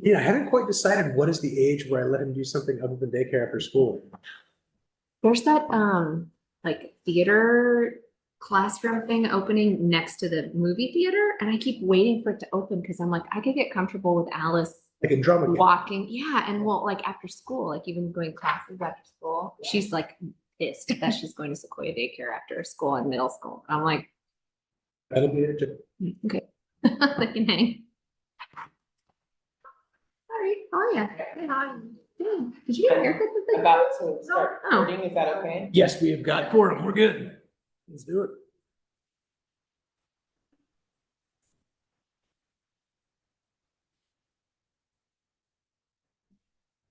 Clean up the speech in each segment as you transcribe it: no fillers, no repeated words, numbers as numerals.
Yeah, I haven't quite decided what is the age where I let him do something other than daycare after school. There's that like theater classroom thing opening next to the movie theater, and I keep waiting for it to open because I'm like, I could get comfortable with Alice Like in drama. walking. Yeah, and well, like after school, like even going classes after school. She's like pissed that she's going to Sequoia daycare after school and middle school. I'm like, That'll be it. okay, they can hang. Sorry, how are you? Hey, how are you? Good. Did you get a haircut? About to start Oh. recording, is that okay? Yes, we have got quorum. We're good. Let's do it.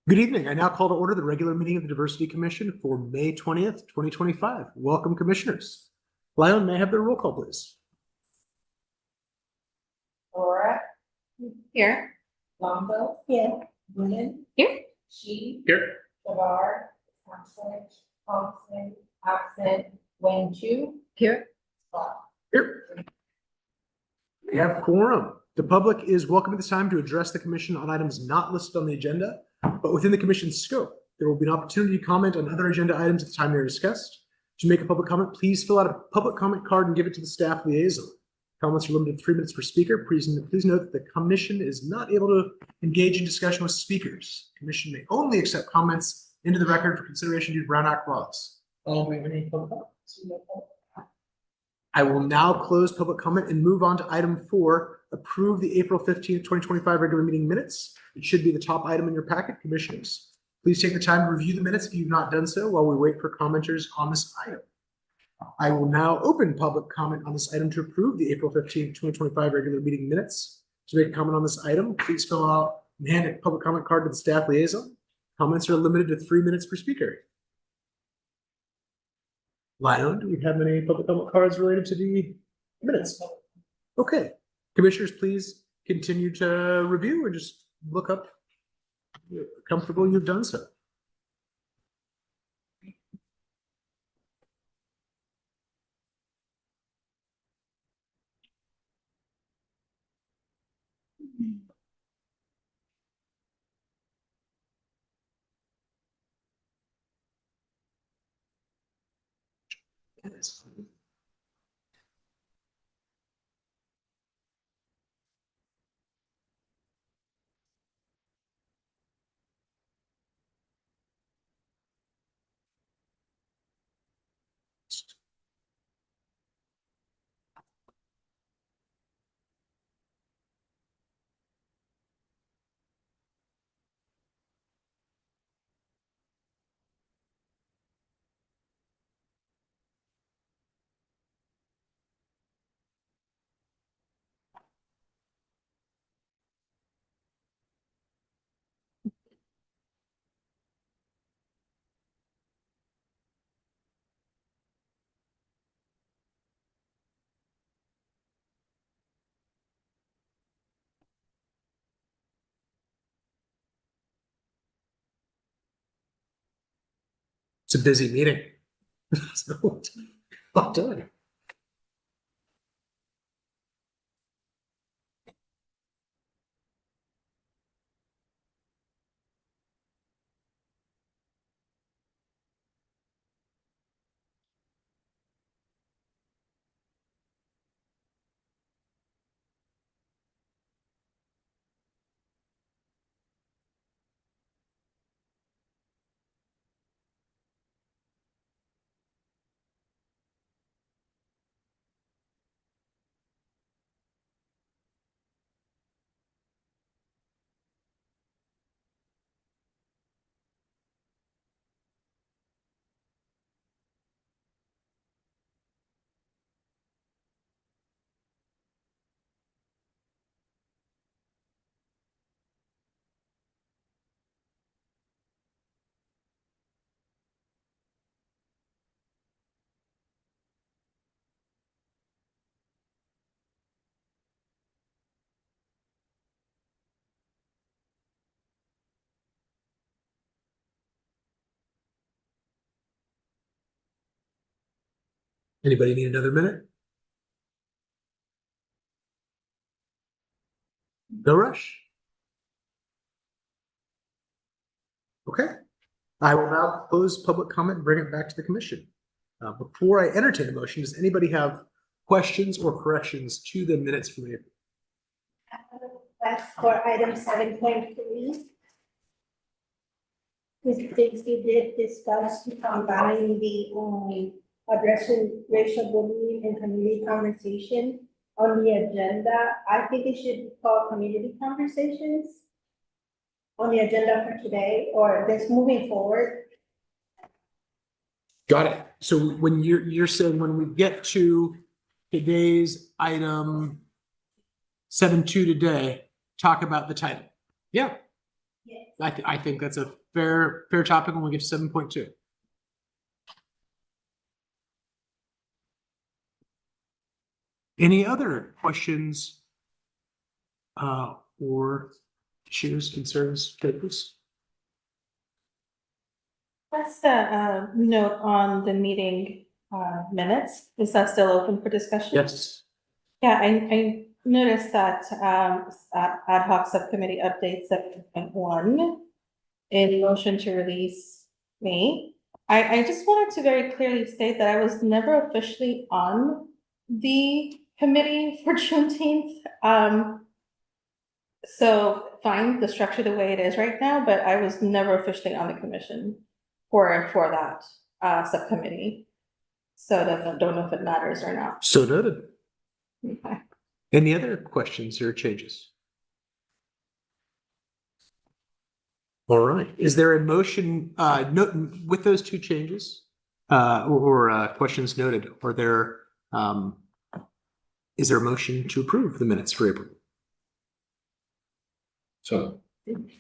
Good evening. I now call to order the regular meeting of the Diversity Commission for May 20th, 2025. Welcome, commissioners. Lyon, may I have their roll call, please? Laura, Here. Longo. Yeah. William. Here. She. Here. Savar. Thompson, absent, Wen Chu. Here. Here. We have quorum. The public is welcome at this time to address the commission on items not listed on the agenda, but within the commission's scope. There will be an opportunity to comment on other agenda items at the time they're discussed. To make a public comment, please fill out a public comment card and give it to the staff liaison. Comments are limited to 3 minutes per speaker. Please note that the commission is not able to engage in discussion with speakers. Commission may only accept comments into the record for consideration due to Brown Act laws. Do we have any public comments? I will now close public comment and move on to item 4, approve the April 15th, 2025 regular meeting minutes. It should be the top item in your packet, commissioners. Please take the time to review the minutes if you've not done so while we wait for commenters on this item. I will now open public comment on this item to approve the April 15th, 2025 regular meeting minutes. To make a comment on this item, please fill out and hand a public comment card to the staff liaison. Comments are limited to 3 minutes per speaker. Lyon, do we have any public comment cards related to the minutes? Okay. Commissioners, please continue to review and just look up. You're comfortable you've done so. It's a busy meeting. So, well done. Anybody need another minute? No rush. Okay. I will now close public comment and bring it back to the commission. Before I entertain a motion, does anybody have questions or corrections to the minutes from April? That's for item 7.3. Since we did discuss combining the addressing racial bullying and community conversation on the agenda, I think it should be called community conversations on the agenda for today, or this moving forward. Got it. So when you're saying when we get to today's item 7.2 today, talk about the title. Yeah, Yes. I think that's a fair topic when we get to 7.2. Any other questions or issues, concerns, papers? That's the note on the meeting minutes. Is that still open for discussion? Yes. Yeah, I noticed that ad hoc subcommittee updates 7.1 in motion to release me. I just wanted to very clearly state that I was never officially on the committee for Juneteenth. So fine, the structure the way it is right now, but I was never officially on the commission for that subcommittee. So I don't know if it matters or not. So noted. Okay. Any other questions or changes? All right. Is there a motion with those two changes or questions noted? Are there is there a motion to approve the minutes for April? So.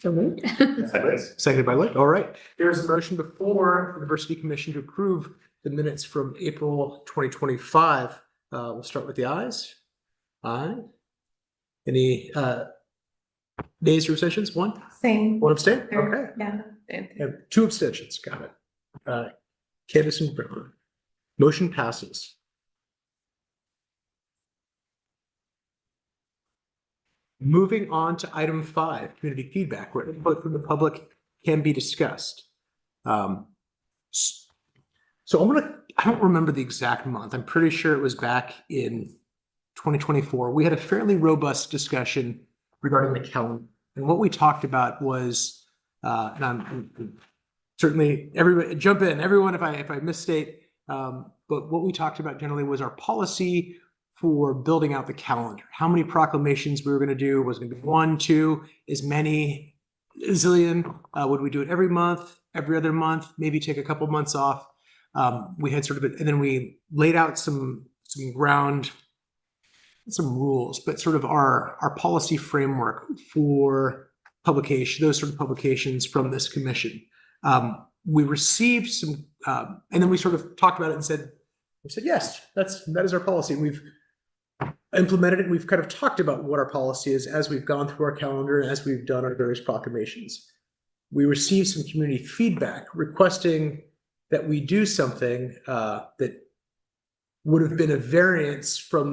So moved. Seconded by Lloyd. All right. There is a motion before the Diversity Commission to approve the minutes from April 2025. We'll start with the ayes. Aye. Any nays or abstentions? One? Same. One abstain? Okay. Yeah. And two abstentions. Got it. Candace and Brown. Motion passes. Moving on to item 5, community feedback, where input from the public can be discussed. So I don't remember the exact month. I'm pretty sure it was back in 2024. We had a fairly robust discussion regarding the calendar. And what we talked about was, and I'm certainly everybody jump in, everyone, if I misstate, but what we talked about generally was our policy for building out the calendar. How many proclamations we were going to do? Was it going to be 1, 2, as many, a zillion? Would we do it every month, every other month, maybe take a couple months off? We had sort of, and then we laid out some rules, but sort of our policy framework for publication, those sort of publications from this commission. We received some, and then we sort of talked about it and said, yes, that is our policy. And we've implemented it. We've kind of talked about what our policy is as we've gone through our calendar and as we've done our various proclamations. We received some community feedback requesting that we do something that would have been a variance from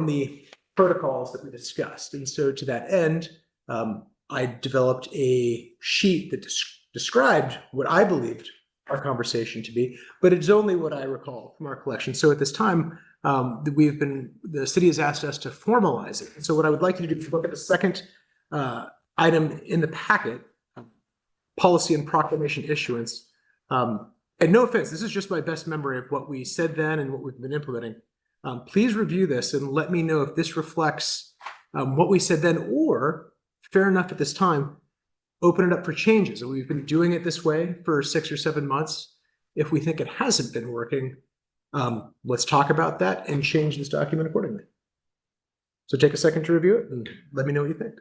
the protocols that we discussed. And so to that end, I developed a sheet that described what I believed our conversation to be, but it's only what I recall from our collection. So at this time, the city has asked us to formalize it. And so what I would like you to do, if you look at the second item in the packet, policy and proclamation issuance, and no offense, this is just my best memory of what we said then and what we've been implementing. Please review this and let me know if this reflects what we said then, or fair enough at this time, open it up for changes. And we've been doing it this way for 6 or 7 months. If we think it hasn't been working, let's talk about that and change this document accordingly. So take a second to review it and let me know what you think.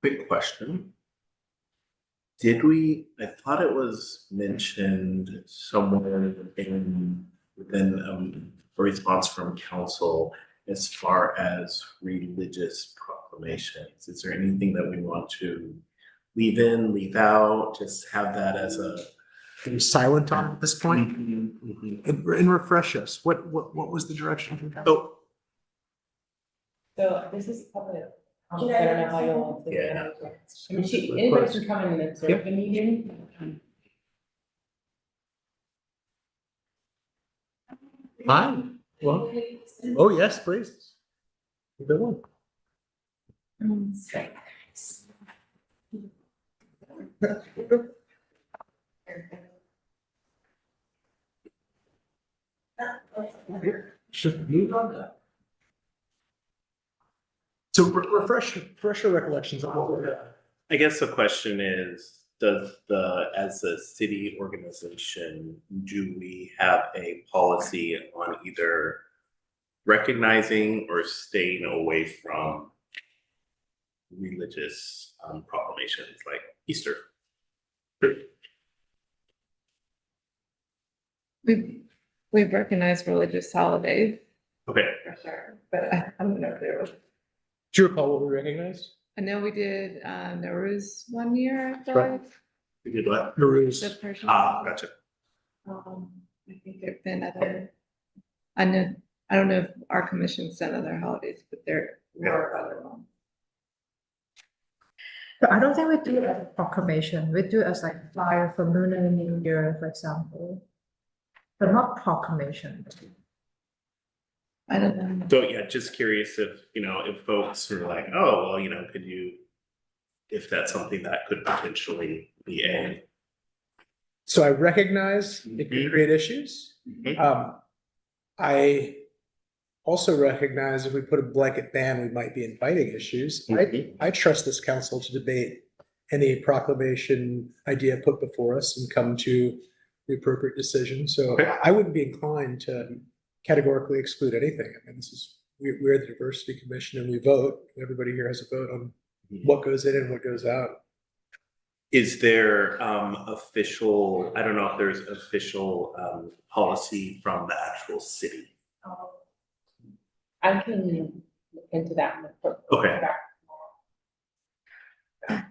Quick question. Did we, I thought it was mentioned somewhere within a response from council as far as religious proclamations. Is there anything that we want to leave in, leave out, just have that as a? Are you silent on at this point? Mhm. And refresh us. What was the direction from council? So this is public. I don't know how you'll want to. Yeah. I mean, anybody can come in and observe the meeting. Fine. Well, oh, yes, please. Good one. Should move on that. So refresh your recollections on what we're. I guess the question is, as a city organization, do we have a policy on either recognizing or staying away from religious proclamations like Easter? We've recognized religious holidays Okay, for sure, but I don't know if there was. Do you recall what we recognized? I know we did Nowruz one year, I feel Right. like. we did what? Nowruz. The Persian. Gotcha. I think there've been other, I don't know if our commission's done other holidays, but there were other ones. But I don't think we do it as a proclamation. We do it as like flyer for Lunar New Year, for example. But not proclamation. I don't know. So yeah, just curious if, if folks were like, oh, well, could you, if that's something that could potentially be a. So I recognize it could create issues. Mhm. I also recognize if we put a blanket ban, we might be inviting issues. I trust this council to debate any proclamation idea put before us and come to the appropriate decision. So Okay. I wouldn't be inclined to categorically exclude anything. I mean, we're the diversity commission and we vote. Everybody here has a vote on what goes in and what goes out. Is there official, I don't know if there's official policy from the actual city? I can look into that. and report Okay. back.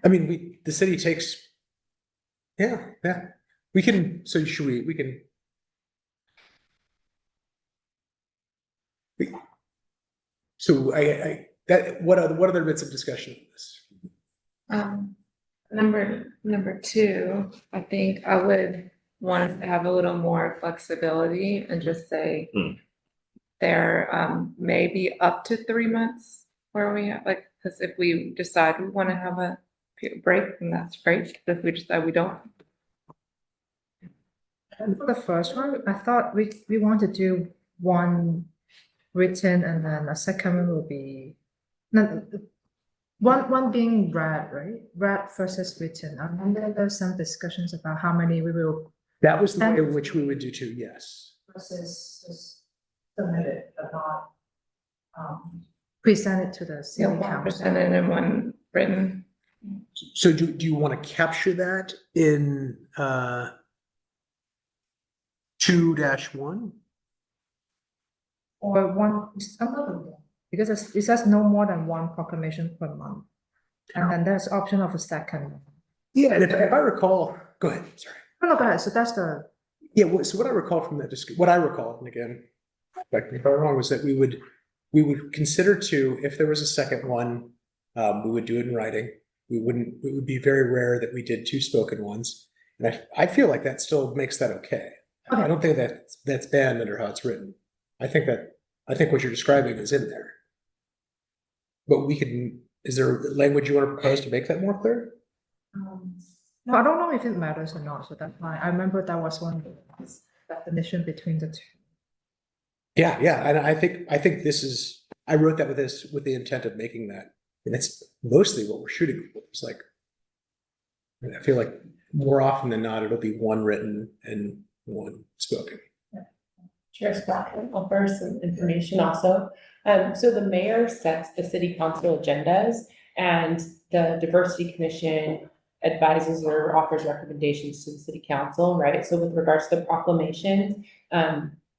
I mean, the city takes, yeah, we can, so should we can. So what other bits of discussion on this? Number two, I think I would want us to have a little more flexibility and just say there may be up to 3 months where we have, like, because if we decide we want to have a break, then that's great. But if we decide we don't, And for the first one, I thought we want to do one written and then a second one will be, no, one being read, right? Read versus written. And then there's some discussions about how many we will That was the way in which we would do too, yes. versus just submit it, but not present it to the you city know, 1% council. and then one written. So do you want to capture that in 2-1? Or one, because it says no more than one proclamation per month. And then there's option of a second. Yeah, and if I recall, go ahead, sorry. No, go ahead. So that's the, Yeah, so what I recall from that, what I recall, and again, correct me if I'm wrong, was that we would consider two, if there was a second one, we would do it in writing. It would be very rare that we did two spoken ones. And I feel like that still makes that okay. I don't think that's banned under how it's written. I think what you're describing is in there. But is there language you want to propose to make that more clear? no, I don't know if it matters or not. So that's why I remember that was one definition between the two. Yeah, and I think I wrote that with the intent of making that, and it's mostly what we're shooting for. It's like, I feel like more often than not, it'll be one written and one spoken. Chair Scott, I'll offer some information also. So the mayor sets the city council agendas, And the diversity commission advises or offers recommendations to the city council, right? So with regards to the proclamations,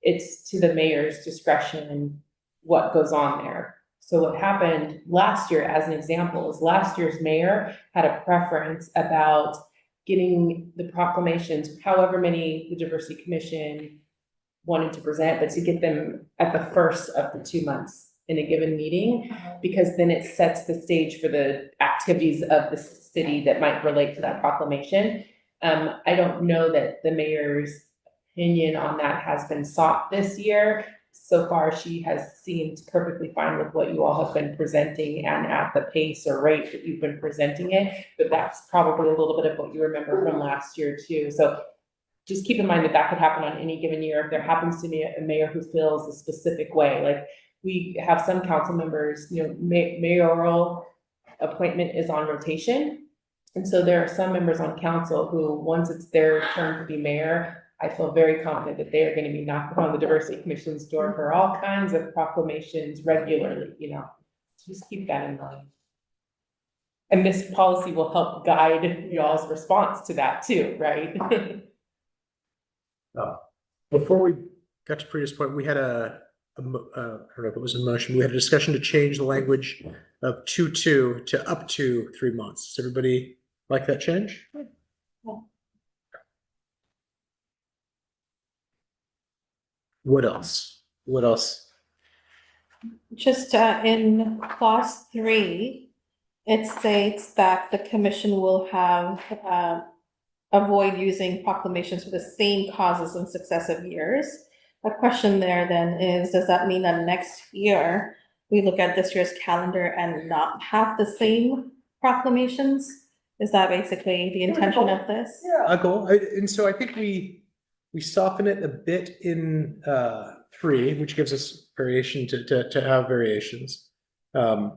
it's to the mayor's discretion what goes on there. So what happened last year, as an example, is last year's mayor had a preference about getting the proclamations, however many the diversity commission wanted to present, but to get them at the first of the 2 months in a given meeting, because then it sets the stage for the activities of the city that might relate to that proclamation. I don't know that the mayor's opinion on that has been sought this year. So far, she has seemed perfectly fine with what you all have been presenting and at the pace or rate that you've been presenting it, but that's probably a little bit of what you remember from last year too. So just keep in mind that that could happen on any given year. If there happens to be a mayor who feels a specific way, like we have some council members, you know, mayoral appointment is on rotation. And so there are some members on council who, once it's their turn to be mayor, I feel very confident that they are going to be knocking on the diversity commission's door for all kinds of proclamations regularly, you know. So just keep that in mind. And this policy will help guide y'all's response to that too, right? Before we got to Priya's point, we had I don't know if it was a motion, we had a discussion to change the language of 2-2 to up to 3 months. Does everybody like that change? What else? What else? Just in clause 3, it states that the commission will have avoid using proclamations for the same causes in successive years. A question there then is, does that mean that next year we look at this year's calendar and not have the same proclamations? Is that basically the intention of this? Yeah, a goal. And so I think we soften it a bit in 3, which gives us variation to have variations. And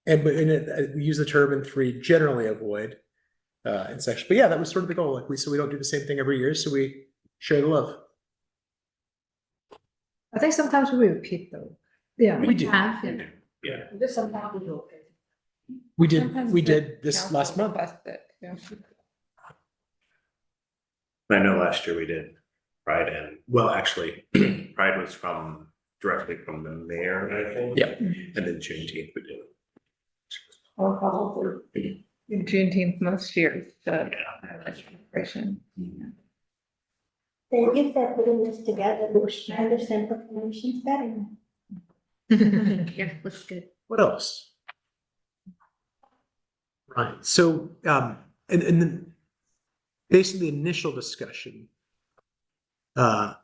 we use the term in 3, generally avoid in section. But yeah, that was sort of the goal. Like we don't do the same thing every year, so we share the love. I think sometimes we repeat though. Yeah. We do. Yeah. Just sometimes we do. We Sometimes did the this council last month. requested, yeah. I know last year we did Pride and, well, actually, Pride was directly from the mayor, I think. Yeah. And then Juneteenth we did. Or probably Juneteenth most years, the Yeah. celebration. Thank you for putting this together. I understand proclamations better. Yeah, looks good. What else? Right. So, and then based on the initial discussion, what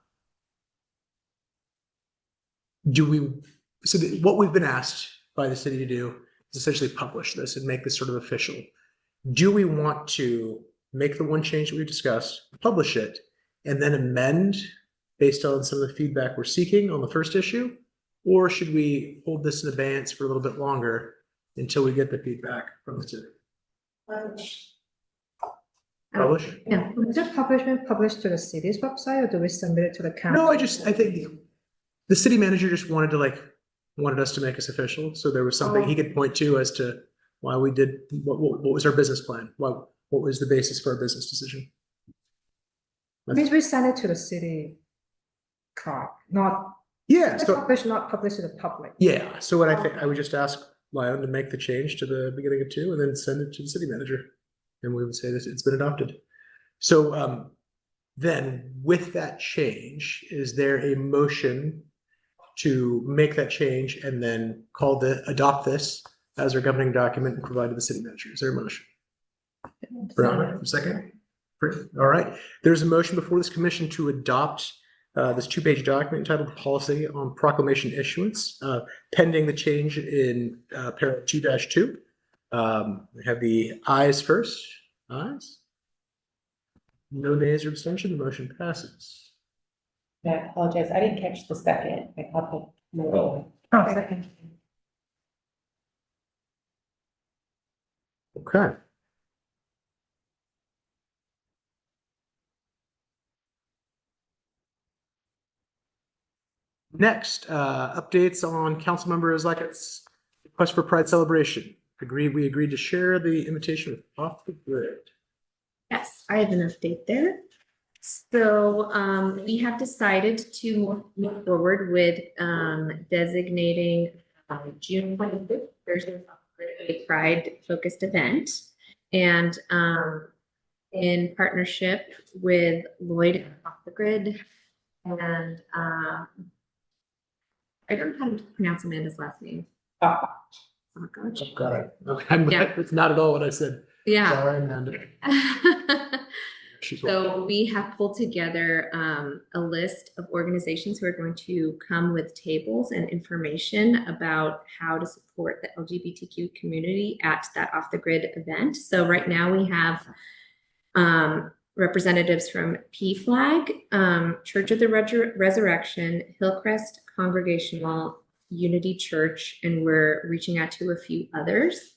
we've been asked by the city to do is essentially publish this and make this sort of official. Do we want to make the one change that we've discussed, publish it, and then amend based on some of the feedback we're seeking on the first issue? Or should we hold this in abeyance for a little bit longer until we get the feedback from the city? Publish? Yeah, is it published to the city's website or do we submit it to the council? No, I think the city manager just wanted us to make us official. So there was something he could point to as to why we did, what was our business plan? What was the basis for our business decision? Means we send it to the city clerk, not, Yeah, so, not publish to the public. yeah, so what I would just ask Lyon to make the change to the beginning of 2 and then send it to the city manager. And we would say that it's been adopted. So then with that change, is there a motion to make that change and then adopt this as our governing document and provide to the city manager? Is there a motion? Brown, second. All right. There's a motion before this commission to adopt this 2-page document entitled Policy on Proclamation Issuance, pending the change in paragraph 2-2. We have the ayes first. Ayes. No nays or abstention. The motion passes. I apologize, I didn't catch the second. I thought that. Oh. Oh, second. Okay. Next, updates on Councilmember Zleckett's request for Pride celebration. We agreed to share the invitation with Off the Grid. Yes, I have an update there. So, we have decided to move forward with, designating, June 25th, Thursday, a Pride-focused event. And, in partnership with Lloyd and Off the Grid and, I don't know how to pronounce Amanda's last name. Oh, Oh, gosh. Got it. Okay, Yeah. it's not at all what I said. Yeah. Sorry, Amanda. She's So we have pulled together a list of organizations who are going to come with tables and information about how to support the LGBTQ community at that Off the Grid event. So right now we have representatives from PFLAG, Church of the Resurrection, Hillcrest Congregational, Unity Church, and we're reaching out to a few others.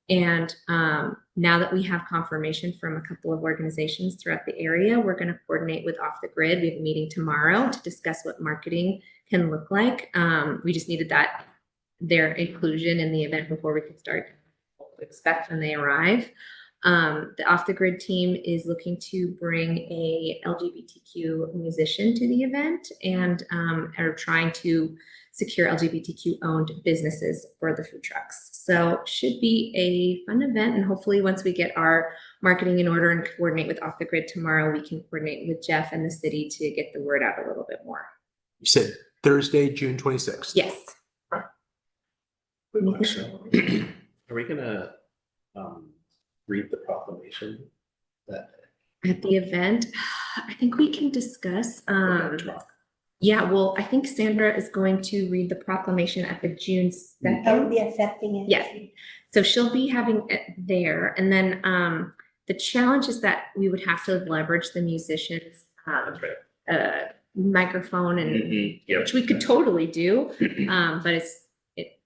And now that we have confirmation from a couple of organizations throughout the area, we're going to coordinate with Off the Grid. We have a meeting tomorrow to discuss what marketing can look like. We just needed their inclusion in the event before we could start what to expect when they arrive. The Off the Grid team is looking to bring a LGBTQ musician to the event and are trying to secure LGBTQ owned businesses for the food trucks. So should be a fun event. And hopefully once we get our marketing in order and coordinate with Off the Grid tomorrow, we can coordinate with Jeff and the city to get the word out a little bit more. You said Thursday, June 26th. Yes. Are we gonna read the proclamation that? At the event, I think we can discuss, yeah, well, I think Sandra is going to read the proclamation at the June I will 2nd. be accepting it. Yes. So she'll be having it there. And then the challenge is that we would have to leverage the musicians' That's right. microphone and Yep. which we could totally do. But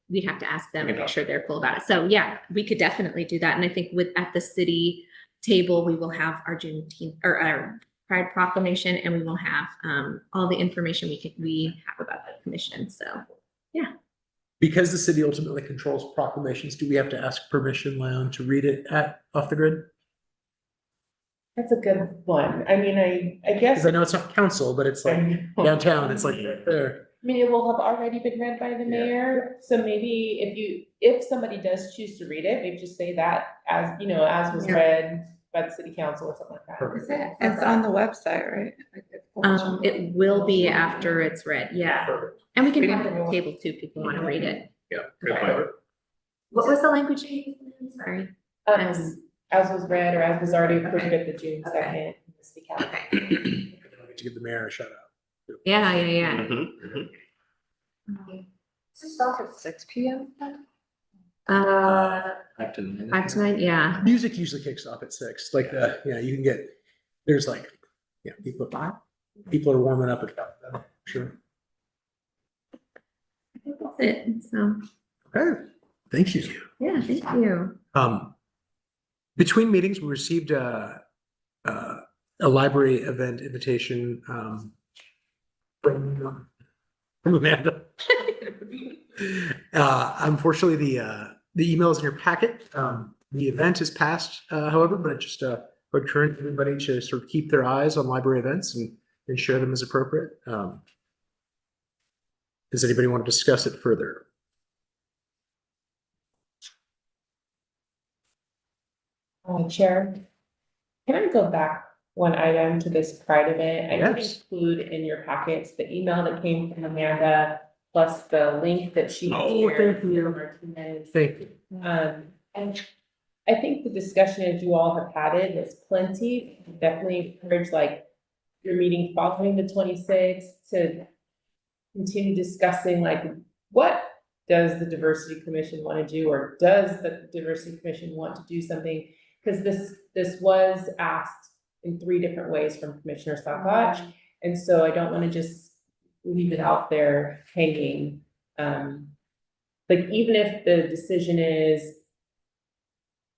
we'd have to ask them and make sure they're cool about it. So yeah, we could definitely do that. And I think at the city table, we will have our Juneteenth or our Pride proclamation, and we will have all the information we have about the commission. So Because the city ultimately controls proclamations, do we have to ask permission, Leon, to read it at Off the Grid? that's a good one. I mean, I guess. Because I know it's not council, but it's like downtown, it's like right there. I mean, it will have already been read by the mayor, so maybe if somebody does choose to read it, maybe just say that as was read by the city council or something like that. Is it? It's on the website, right? it will be after it's read. Yeah. Perfect. And we can have it at the table too, if people want to read it. Yeah. What was the language you used? Sorry. As was read or as was already approved at the June 2nd city council. Okay. To give the mayor a shout out. Yeah. Does it start at 6 p.m. then? 5 to 9, yeah. Music usually kicks off at 6, like you can get, there's like, people are warming up at 5, sure. I think that's it. So, Okay, thank you. yeah, thank you. Between meetings, we received a library event invitation from Amanda. Unfortunately, the email is in your packet. The event is passed, however, but I just would encourage everybody to sort of keep their eyes on library events and share them as appropriate. Does anybody want to discuss it further? Chair, can I go back one item to this Pride event? I did Yes. include in your packets the email that came from Amanda, plus the link that she Oh, shared. thank you. Martinez. Thank you. And I think the discussion as you all have had it is plenty, definitely encourage your meeting following the 26th to continue discussing what does the diversity commission want to do, or does the diversity commission want to do something? Because this was asked in 3 different ways from Commissioner Sakach, and so I don't want to just leave it out there hanging. Even if the decision is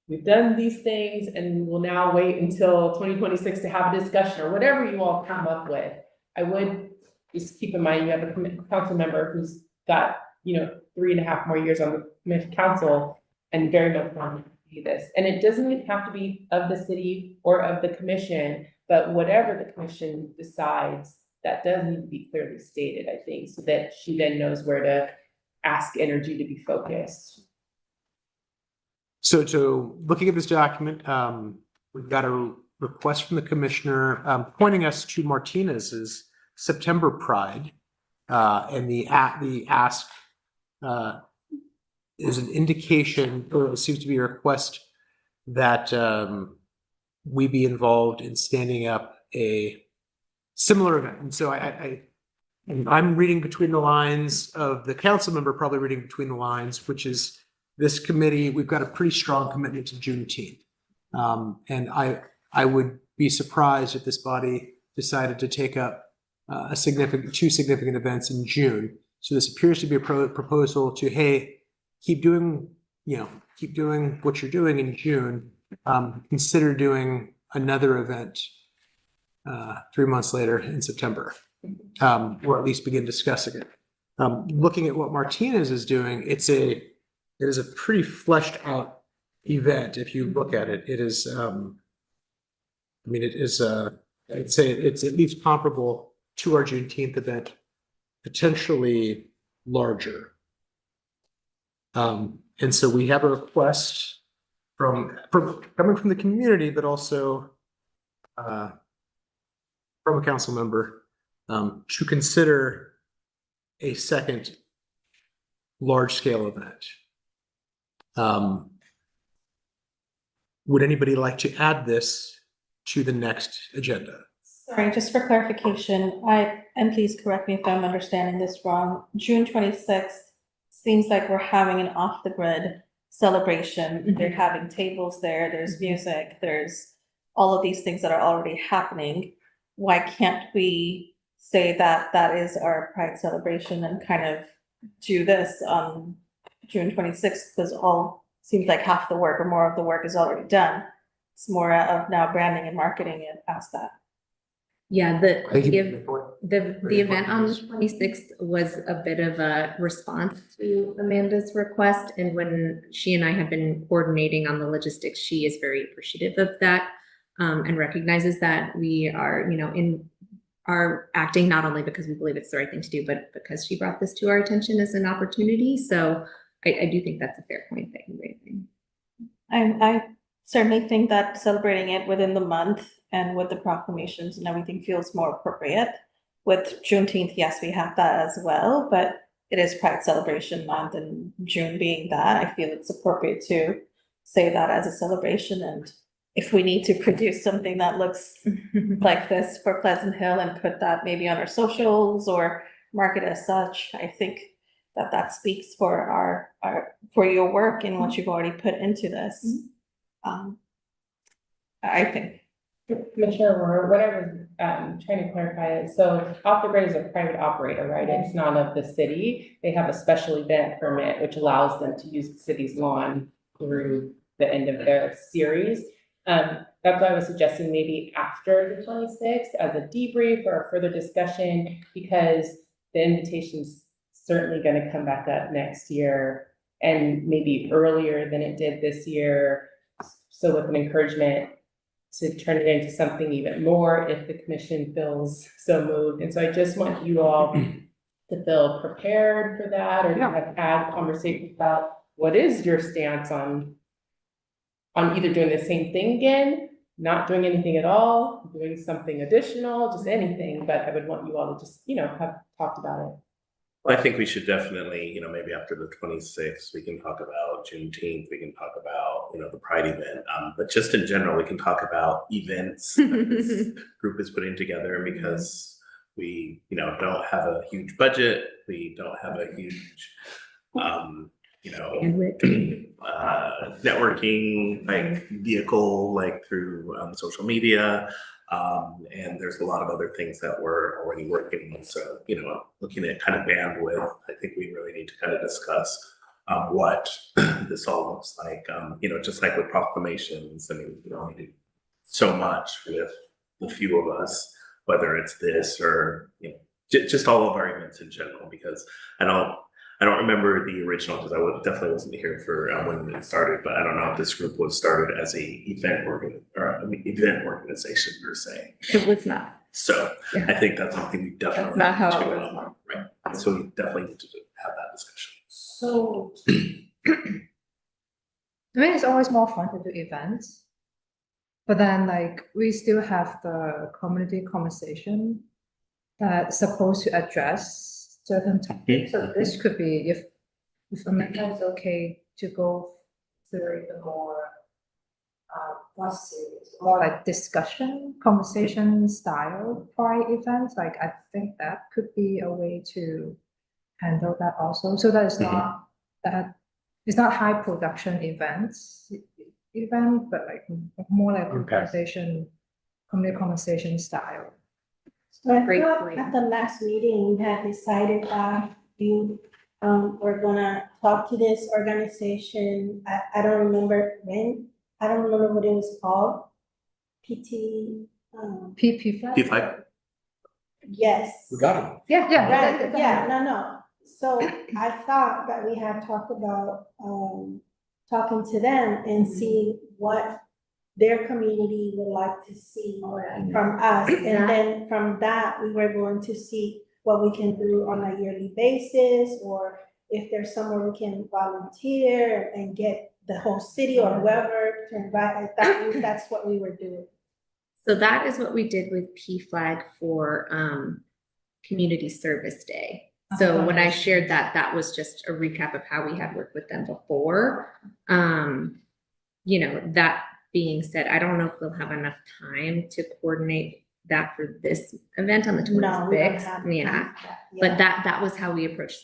we've done these things and we'll now wait until 2026 to have a discussion or whatever you all come up with, I would just keep in mind you have a council member who's got 3.5 more years on the council. and very much want to see this. And it doesn't even have to be of the city or of the commission, but whatever the commission decides, that does need to be clearly stated, I think, so that she then knows where to ask energy to be focused. So looking at this document, we've got a request from the commissioner, pointing us to Martinez's September Pride. And the ask, is an indication, or it seems to be a request that, we be involved in standing up a similar event. And so I'm reading between the lines of the council member, probably reading between the lines, which is this committee, we've got a pretty strong commitment to Juneteenth. And I would be surprised if this body decided to take up two significant events in June. So this appears to be a proposal to, hey, keep doing what you're doing in June. Consider doing another event 3 months later in September, or at least begin discussing it. Looking at what Martinez is doing, it is a pretty fleshed out event. If you look at it, it is, I'd say it's at least comparable to our Juneteenth event, potentially larger. And so we have a request from coming from the community, but also from a council member to consider a second large-scale event. Would anybody like to add this to the next agenda? Sorry, just for clarification, and please correct me if I'm understanding this wrong, June 26th seems like we're having an off-the-grid celebration. They're having tables there, there's music, there's all of these things that are already happening. Why can't we say that that is our Pride celebration and kind of do this on June 26th? Because seems like half the work or more of the work is already done. It's more of now branding and marketing it past that. Yeah, the Very event on the important. 26th was a bit of a response to Amanda's request. And when she and I have been coordinating on the logistics, she is very appreciative of that, and recognizes that we are, are acting not only because we believe it's the right thing to do, but because she brought this to our attention as an opportunity. So I do think that's a fair point that you're raising. I certainly think that celebrating it within the month and with the proclamations and everything feels more appropriate. With Juneteenth, yes, we have that as well, but it is Pride Celebration Month, and June being that, I feel it's appropriate to say that as a celebration. And if we need to produce something that looks like this for Pleasant Hill and put that maybe on our socials or market as such, I think that speaks for for your work and what you've already put into this. I think. Commissioner Aurora, what I was trying to clarify is, so Off the Grid is a private operator, right? It's not of the city. They have a special event permit, which allows them to use the city's lawn through the end of their series. That's why I was suggesting maybe after the 26th as a debrief or a further discussion, because the invitation's certainly going to come back up next year and maybe earlier than it did this year. So with an encouragement to turn it into something even more if the commission feels so moved. And so I just want you all to feel prepared for that, or to have had conversations about what is your stance on either doing the same thing again, not doing anything at all, doing something additional, just anything. But I would want you all to just, have talked about it. Well, I think we should definitely, maybe after the 26th, we can talk about Juneteenth, we can talk about, the Pride event. But just in general, we can talk about events that this group is putting together, because we, don't have a huge budget. We don't have a huge, networking vehicle through social media. And there's a lot of other things that we're already working on. So, looking at kind of bandwidth, I think we really need to kind of discuss what this all looks like. Just like with proclamations, I mean, we only do so much with the few of us, whether it's this or, just all of our events in general, because I don't remember the original because definitely wasn't here for when it started, but I don't know if this group was started as event organization per se. It was not. So Yeah. I think that's something we definitely. That's not how need it to, was marked. Right, so we definitely need to have that discussion. So, I mean, it's always more fun to do events. But then like we still have the community conversation that's supposed to address certain topics. So this could be if Amanda is okay to go through the more not serious, more like discussion, conversation style pride events, like I think that could be a way to handle that also. So that is not that it's not high production event, but like more like conversation, community conversation style. So I Great thought point. at the last meeting, we had decided that you, were gonna talk to this organization. I don't remember when, I don't remember what it was called. PT, PP flag? P5, yes. We got him. Yeah. Right, yeah, no. So I thought that we had talked about, talking to them and seeing what their community would like to see from us. And then from that, we were going to see what we can do on a yearly basis, or if there's somewhere we can volunteer and get the whole city or whoever to invite. I thought that's what we were doing. So that is what we did with PFLAG for Community Service Day. So when I shared that, that was just a recap of how we had worked with them before. You know, that being said, I don't know if we'll have enough time to coordinate that for this event on the No, we don't 26th. have. Yeah, but that was how we approached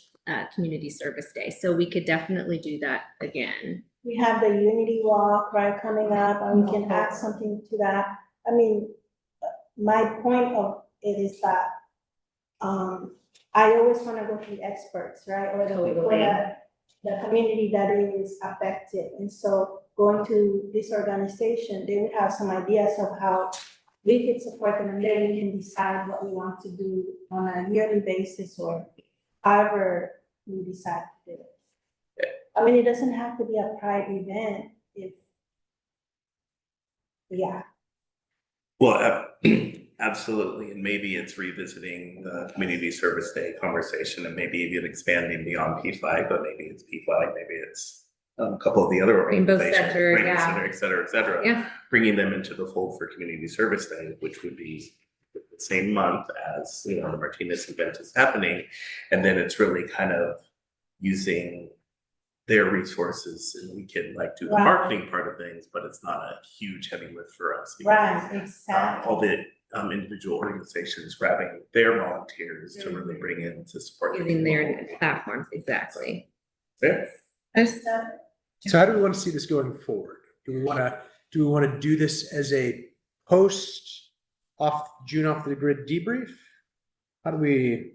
Community Service Day. So we could definitely do that again. We have the Unity Walk, right, coming up, and we can add something to that. I mean, my point of it is that, I always wanna go to the experts, right, or the people Totally. that, the community that is affected. And so going to this organization, they would have some ideas of how we could support them, and then we can decide what we want to do on a yearly basis or however we decide to do it. I mean, it doesn't have to be a pride event if, yeah. well, absolutely, and maybe it's revisiting the Community Service Day conversation and maybe even expanding beyond P5, but maybe it's P5, maybe it's a couple of the other Rainbow organizations. Center, Rainbow yeah. Center, et cetera, Yeah. bringing them into the fold for Community Service Day, which would be the same month as, you know, the Martinez event is happening. And then it's really kind of using their resources, and we can like do the Right. marketing part of things, but it's not a huge heavy lift for us. because Right, exactly. all the individual organizations grabbing their volunteers to really bring in to support. the Using their community. platforms, exactly. Yeah. So how do we want to see this going forward? Do we want to do this as a post off the grid debrief? How do we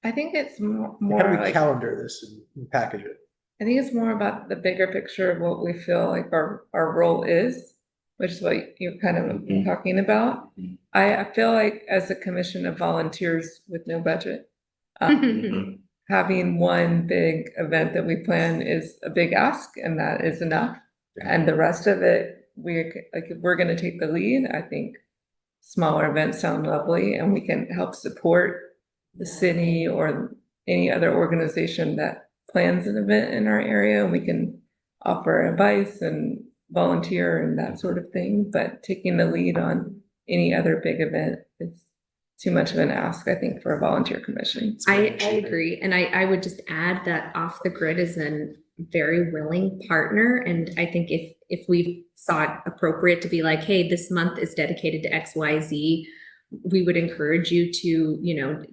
I think it's more like, calendar this and package it? I think it's more about the bigger picture of what we feel like our role is, which is what you're kind of Mhm. talking about. Mhm. I feel like as a commission of volunteers with no budget, Mhm. having one big event that we plan is a big ask, and that is enough. And the rest of it, if we're gonna take the lead, I think smaller events sound lovely, and we can help support the city or any other organization that plans an event in our area, and we can offer advice and volunteer and that sort of thing. But taking the lead on any other big event is too much of an ask, I think, for a volunteer commission. I agree. And I would just add that Off the Grid is a very willing partner. And I think if we saw it appropriate to be like, hey, this month is dedicated to XYZ, we would encourage you to, you know,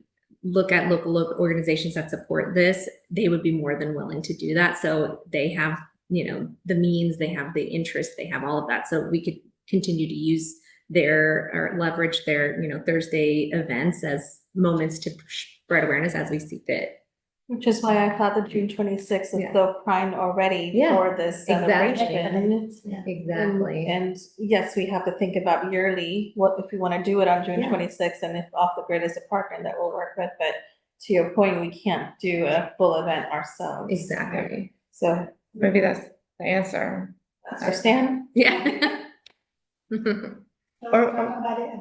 look at local organizations that support this. They would be more than willing to do that. So they have, you know, the means, they have the interest, they have all of that. So we could continue to use or leverage their, you know, Thursday events as moments to spread awareness as we see fit. which is why I thought the June 26th is Yeah. so prime already Yeah, for this exactly. celebration. Exactly. And yes, we have to think about yearly, what if we want to do it on June Yeah. 26th, and if Off the Grid is a partner that we'll work with, but to your point, we can't do a full event ourselves. Exactly. So Maybe that's the answer. that's our stand. Yeah. So Or- we'll talk about it at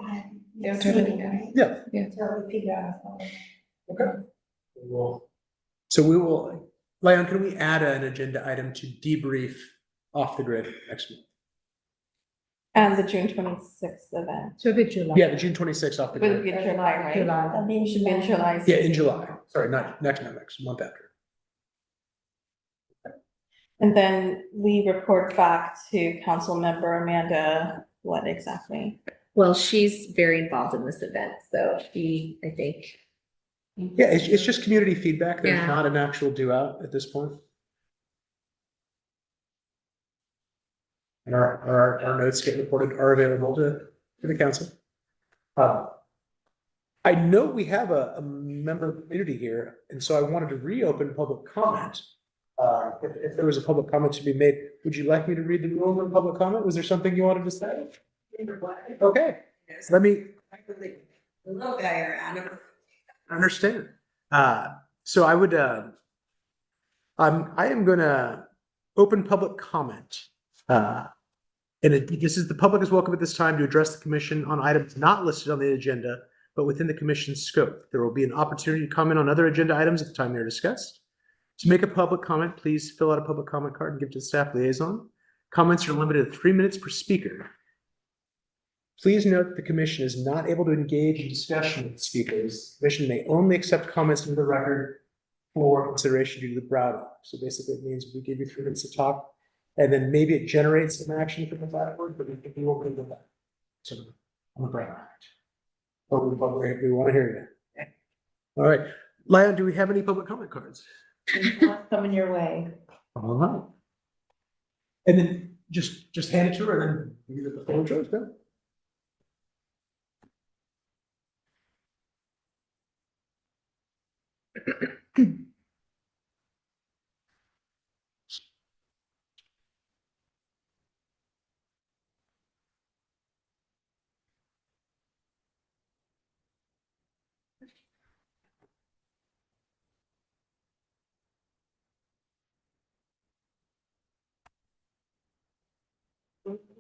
Yeah, next totally, meeting, yeah. right? Yeah. So we figure out. Okay. So we will, Leon, can we add an agenda item to debrief off the grid next month? And the June 26th event. Should be July. Yeah, the June 26th off the Would be grid. July, right? July. And then Should be in July. Yeah, in July. Sorry, not next month after. And then we report back to council member Amanda, what exactly? Well, she's very involved in this event, so she, I think, Yeah, it's just community feedback. There's Yeah. not an actual due out at this point. And our notes get reported, are available to the council. I know we have a member of the community here, and so I wanted to reopen public comment. If there was a public comment to be made, would you like me to read the rule of public comment? Was there something you wanted to say? Okay, let me. The little guy or animal. Understand. So I would, I am gonna open public comment. This is, the public is welcome at this time to address the commission on items not listed on the agenda, but within the commission's scope. There will be an opportunity to comment on other agenda items at the time they're discussed. To make a public comment, please fill out a public comment card and give it to the staff liaison. Comments are limited to 3 minutes per speaker. Please note that the commission is not able to engage in discussion with speakers. The commission may only accept comments into the record for consideration due to the Brown Act. So basically, it means we give you 3 minutes to talk, and then maybe it generates some action from the backward, but we won't go with that. So on the Brown Act. But we want to hear you. All right, Lion, do we have any public comment cards? Coming your way. All right. And then just hand it to her, and then you get the floor, George, no?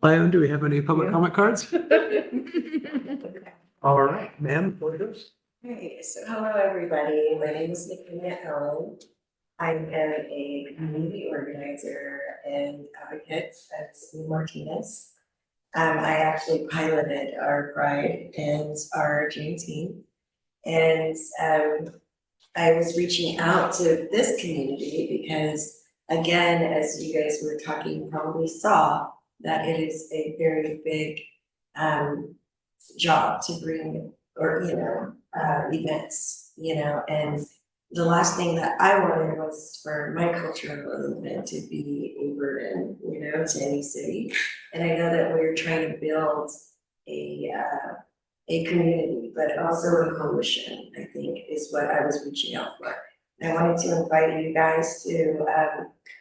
Lion, do we have any public comment cards? All right, ma'am, floor is yours. Hey, so hello, everybody. My name is Nikki Allen. I am a community organizer and advocate at City Martinez. I actually piloted our Pride and our Juneteenth. And I was reaching out to this community because, again, as you guys were talking, you probably saw that it is a very big job to bring, or, events, and the last thing that I wanted was for my cultural event to be a burden, to any city. And I know that we're trying to build a community, but also a coalition, I think, is what I was reaching out for. I wanted to invite you guys to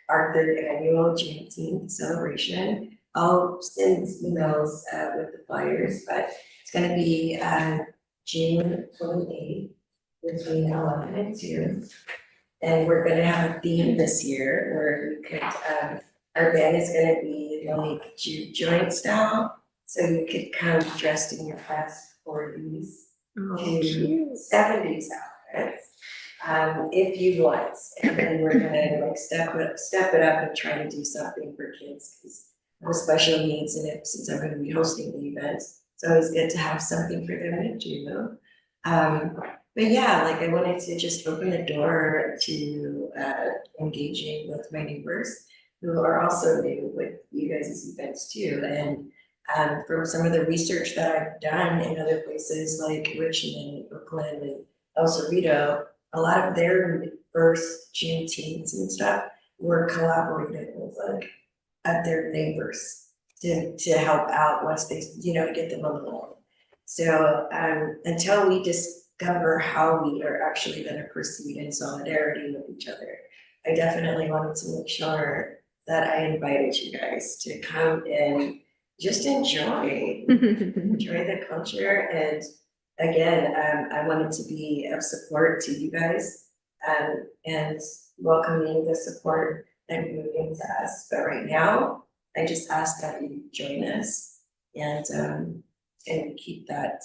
our 3rd annual Juneteenth celebration. I'll send emails with the flyers, but it's gonna be June 28th between 11 and 2. And we're gonna have a theme this year where you could, our band is gonna be like juke joint style. So you could come dressed in your best 40s to 70s outfits, if you want. And then we're gonna like step it up and try to do something for kids, because with special needs, and since I'm gonna be hosting the event, it's always good to have something for them to do. But yeah, like I wanted to just open the door to engaging with my neighbors who are also new with you guys' events too. And from some of the research that I've done in other places like Richmond, Brooklyn, and El Cerrito, a lot of their first Juneteenths and stuff were collaborated with their neighbors to help out once they, to get them on the line. So until we discover how we are actually going to proceed in solidarity with each other, I definitely wanted to make sure that I invited you guys to come and just enjoy the culture and again, I wanted to be of support to you guys, and welcoming the support that you're moving to us. But right now, I just ask that you join us and keep that,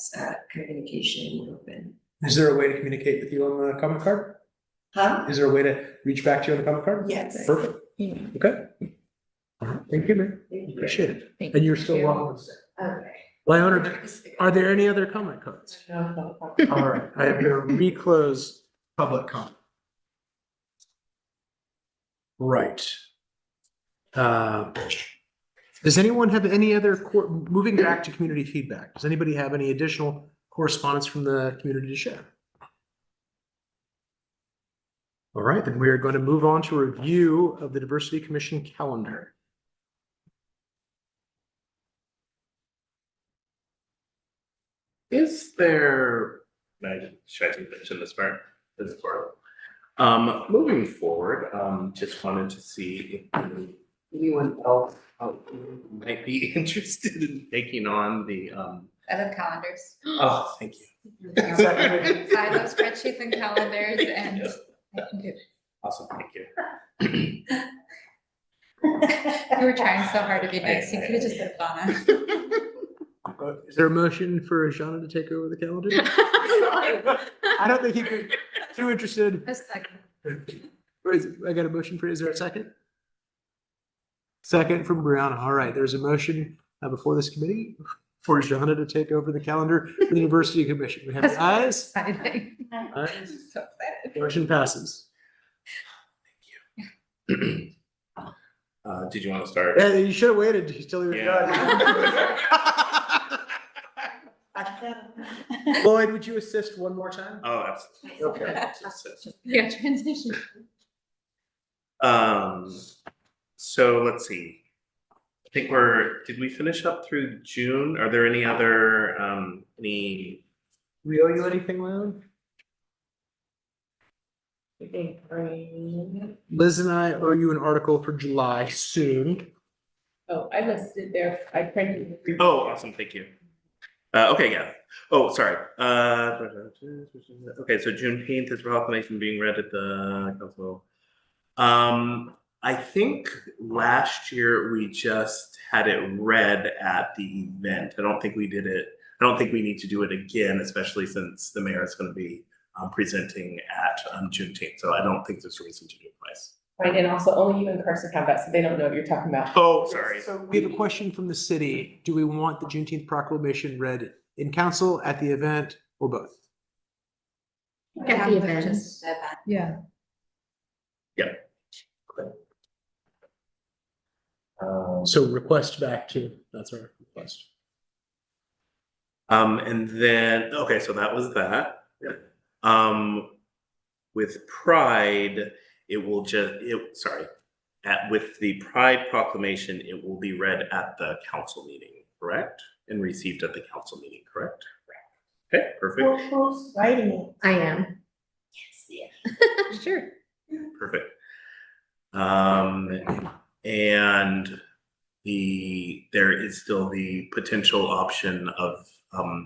communication open. Is there a way to communicate with you on the comment card? Huh? Is there a way to reach back to you on the comment card? Yes. Perfect. Yeah. Okay. All right. Thank you, man. Appreciate it. Thank And you're still you. welcome to stay. Okay. Leonard, are there any other comment cards? No. All right, I am gonna reclose public comment. Right. Does anyone have any other, moving back to community feedback, does anybody have any additional correspondence from the community to share? All right, then we are going to move on to review of the Diversity Commission calendar. Is there, should I mention this part? This part. Moving forward, just wanted to see if anyone else might be interested in taking on the, I love calendars. oh, thank you. I love spreadsheets and calendars and I can do it. Awesome, thank you. You were trying so hard to be nice. You could have just said Donna. Is there a motion for Jana to take over the calendar? I don't think you're too interested. A second. I got a motion for, is there a second? Second from Brianna. All right, there's a motion before this committee for Jana to take over the calendar for the Diversity Commission. We have the ayes. Exciting. Ayes. So excited. Motion passes. Did you want to start? Yeah, you should have waited until you were done. Lloyd, would you assist one more time? Oh, absolutely. Okay. Yeah, transition. So let's see. I think did we finish up through June? Are there any other, any? We owe you anything, Leon? Liz and I owe you an article for July soon. Oh, I listed there, I printed. Oh, awesome, thank you. Okay, yeah. Oh, sorry. Okay, so Juneteenth is proclamation being read at the council. I think last year we just had it read at the event. I don't think we did it. I don't think we need to do it again, especially since the mayor is going to be presenting at Juneteenth. So I don't think there's a reason to do it twice. Right, and also only you and Carson have that, so they don't know what you're talking about. Oh, sorry. So we have a question from the city. Do we want the Juneteenth proclamation read in council, at the event, or both? At the event. Yeah. So request back to, that's our request. And then, okay, so that was that. With Pride, it will with the Pride proclamation, it will be read at the council meeting, correct? And received at the council meeting, correct? Okay, perfect, Who's writing it? I am. Yes, Sure. perfect. And there is still the potential option of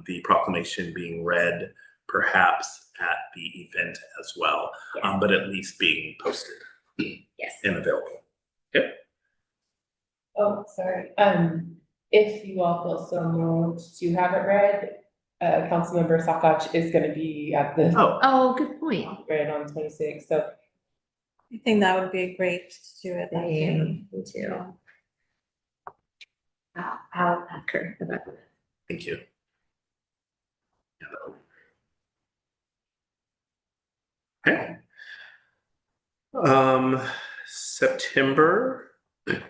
the proclamation being read perhaps at the event as well, but at least being posted Yes. and available. Oh, sorry. If you all feel so moved to have it read, Councilmember Sakach is gonna be at the Oh, good point. read on 26th, so. I think that would be great to do it. that day. Me too. I'll ask her about that. Thank you. Okay. September,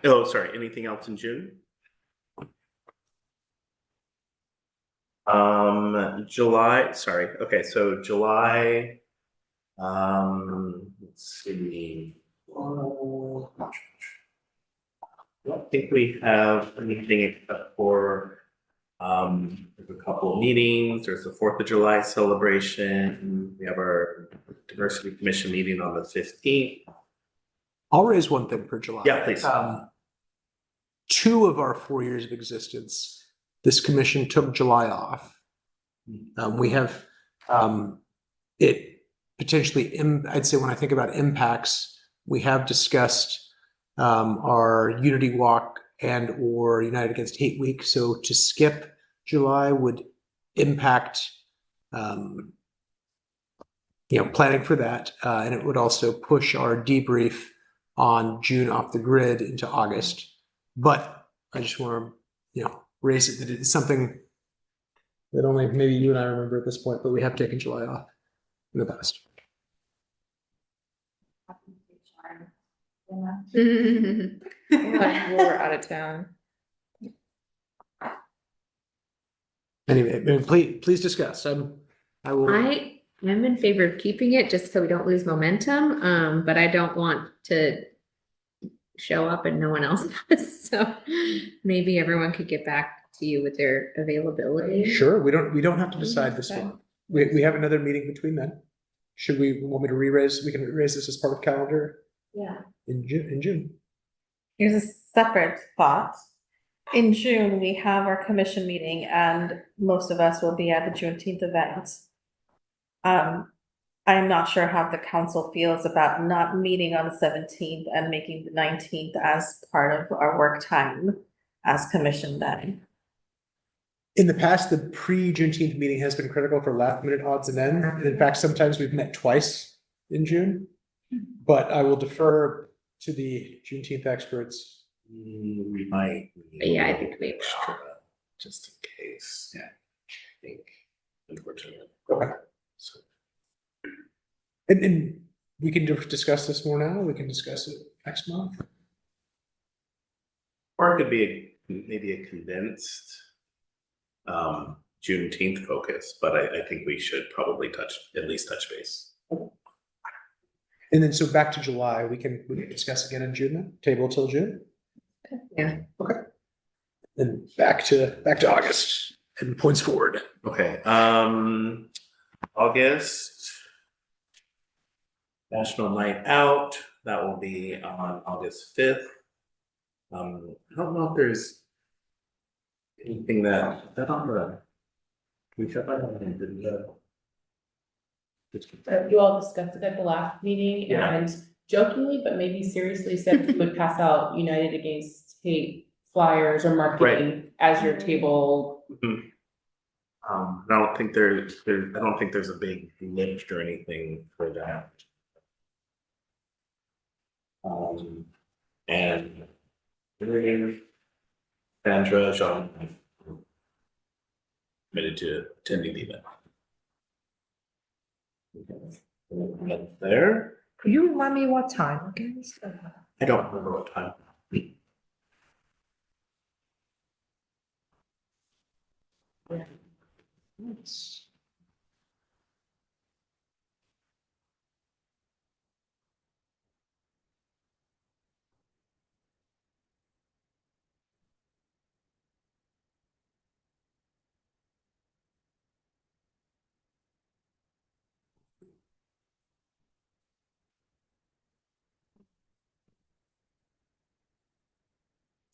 oh, sorry, anything else in June? July, sorry, okay, so July, let's see. I don't think we have anything except for, there's a couple of meetings, there's the 4th of July celebration, we have our Diversity Commission meeting on the 15th. I'll raise one thing for July. Yeah, please. 2 of our 4 years of existence, this commission took July off. We have, it potentially, I'd say when I think about impacts, we have discussed our Unity Walk and or United Against Hate Week. So to skip July would impact, planning for that. And it would also push our debrief on June off the grid into August. But I just want to, raise it that it's something that only maybe you and I remember at this point, but we have taken July off in the past. We're out of town. Anyway, please discuss. I will. I am in favor of keeping it just so we don't lose momentum, but I don't want to show up and no one else does. So maybe everyone could get back to you with their availability. Sure, we don't have to decide this one. We have another meeting between then. Should we want me to we can raise this as part of calendar Yeah. in June. Here's a separate thought. In June, we have our commission meeting and most of us will be at the Juneteenth event. I'm not sure how the council feels about not meeting on the 17th and making the 19th as part of our work time as commission then. In the past, the pre-Juneteenth meeting has been critical for last minute odds and ends. And in fact, sometimes we've met twice in June. But I will defer to the Juneteenth experts. We might. Yeah, I think we extra, just in case. Yeah. I think, unfortunately. Okay. So, And we can discuss this more now. We can discuss it next month. or it could be maybe a condensed Juneteenth focus, but I think we should probably at least touch base. And then so back to July, we can discuss again in June then, table till June. Yeah. Okay. Then back to August and points forward. Okay, August. National Night Out, that will be on August 5th. I don't know if there's anything that on the. We shut that on and didn't go. You all discussed it at the last meeting Yeah. and jokingly, but maybe seriously said we would pass out United Against Hate flyers or marketing as your table. I don't think there's a big lift or anything for that. And Sandra, Jean committed to attending the event. That's there. Could you remind me what time again? I don't remember what time.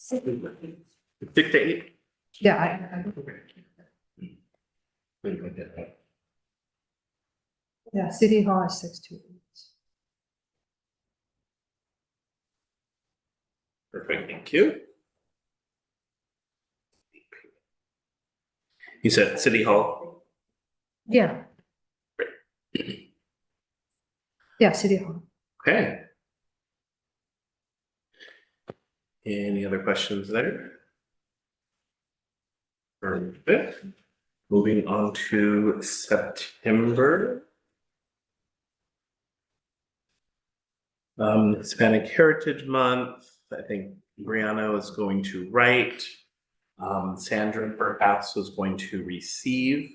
Six to eight. Yeah, I yeah, City Hall is 6 to 8. Perfect, thank you. You said City Hall? Yeah. Yeah, City Hall. Okay. Any other questions there? Perfect. Moving on to September. Hispanic Heritage Month, I think Brianna is going to write. Sandra perhaps was going to receive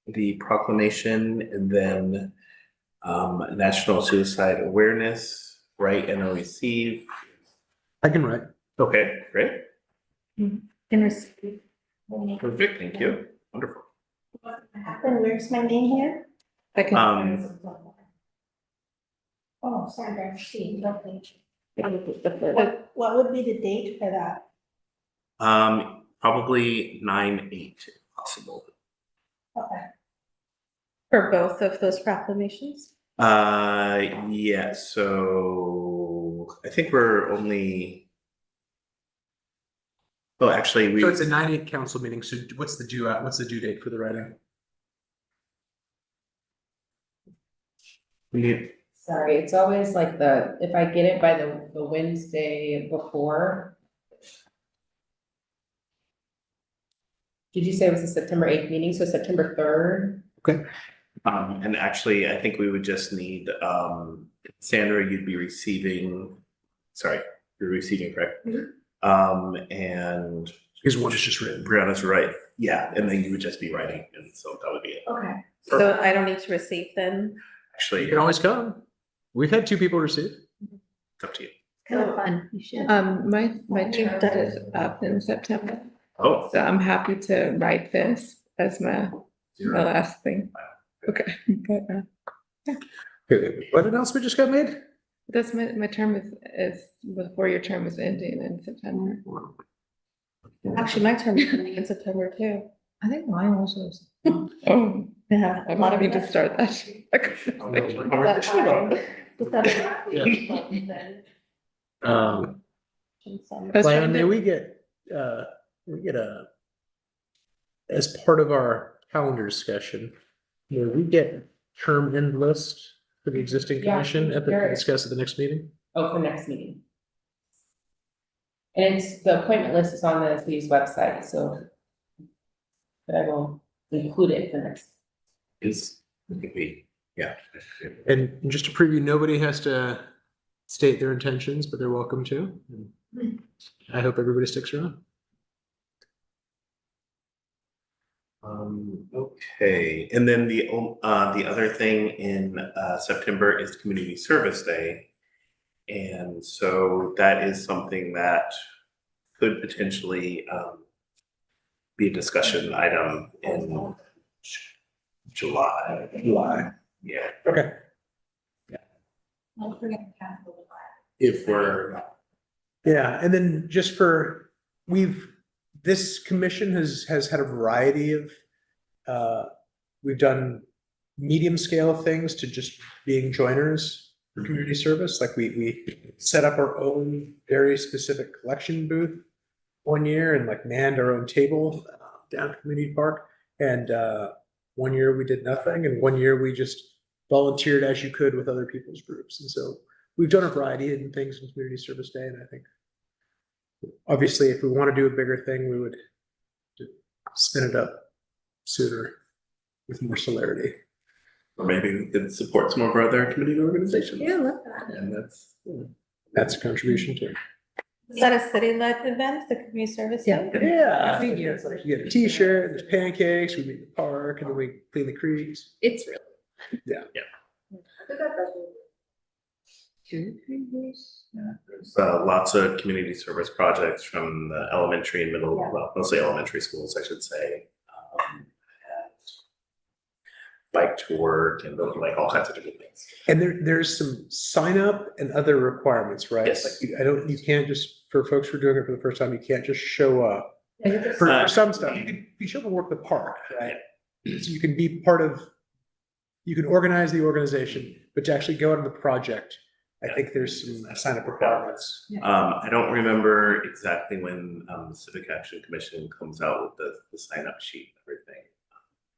the proclamation, and then National Suicide Awareness, write and receive. I can write. Okay, great. Can receive. Perfect, thank you. Wonderful. What happened? Where's my name here? Oh, Sandra, see, lovely. What would be the date for that? Probably 9/8 if possible. Okay. For both of those proclamations? Yeah, so I think we're only. Oh, actually, we. So it's a 9/8 council meeting, so what's the due date for the writing? We need, Sorry, it's always like if I get it by the Wednesday before. Did you say it was the September 8th meeting, so September 3rd? and actually, I think we would just need, Sandra, you'd be receiving, sorry, you're receiving, correct? And Because one is just written. Brianna's right, yeah, and then you would just be writing, and so that would be it. Okay. So I don't need to receive then? You Actually, can always come. We've had 2 people receive. it's up to you. Kind of fun. You should. My term is up in September, Oh, so I'm happy to write this as my last thing. Okay. Okay, what announcement just got made? That's my term is before your term is ending in September. Actually, my term is coming in September too. I think mine also is. Oh, Yeah. I might need to start that. Brian, may we get as part of our calendar discussion, may we get term end list for the existing Yeah, commission to there- discuss at the next meeting? Oh, for next meeting. And the appointment list is on the city's website, so. But I will include it for next. Is, it could be, yeah. And just to preview, nobody has to state their intentions, but they're welcome to. I hope everybody sticks around. Okay, and then the other thing in September is Community Service Day. And so that is something that could potentially be a discussion item in July. Yeah, Okay. Don't forget to cancel the flag. if we're, Yeah, and then just for, this commission has had a variety of, we've done medium scale things to just being joiners for community service. Like we set up our own very specific collection booth one year and like manned our own table down at Community Park. And one year we did nothing, and one year we just volunteered as you could with other people's groups. And so we've done a variety of things in Community Service Day, and I think obviously if we want to do a bigger thing, we would spin it up sooner with more celerity. or maybe we could support some of our other community organizations. Yeah, I love that. And that's, That's a contribution too. Is that a city-led event, the community service? Yeah. day? Yeah. Every year. You get a t-shirt, there's pancakes, we meet in the park, and then we clean the creeks. It's really. there's lots of community service projects from the elementary and middle, well, mostly elementary schools, I should say. And bike to work and like all kinds of different things. And there's some sign up and other requirements, right? Yes. Like you can't just, for folks who are doing it for the first time, you can't just show up. For some stuff, you can be sure to work the park, right? So you can be part of, you can organize the organization, but to actually go out on the project, I think there's some sign up requirements. I don't remember exactly when the Civic Action Commission comes out with the sign up sheet and everything.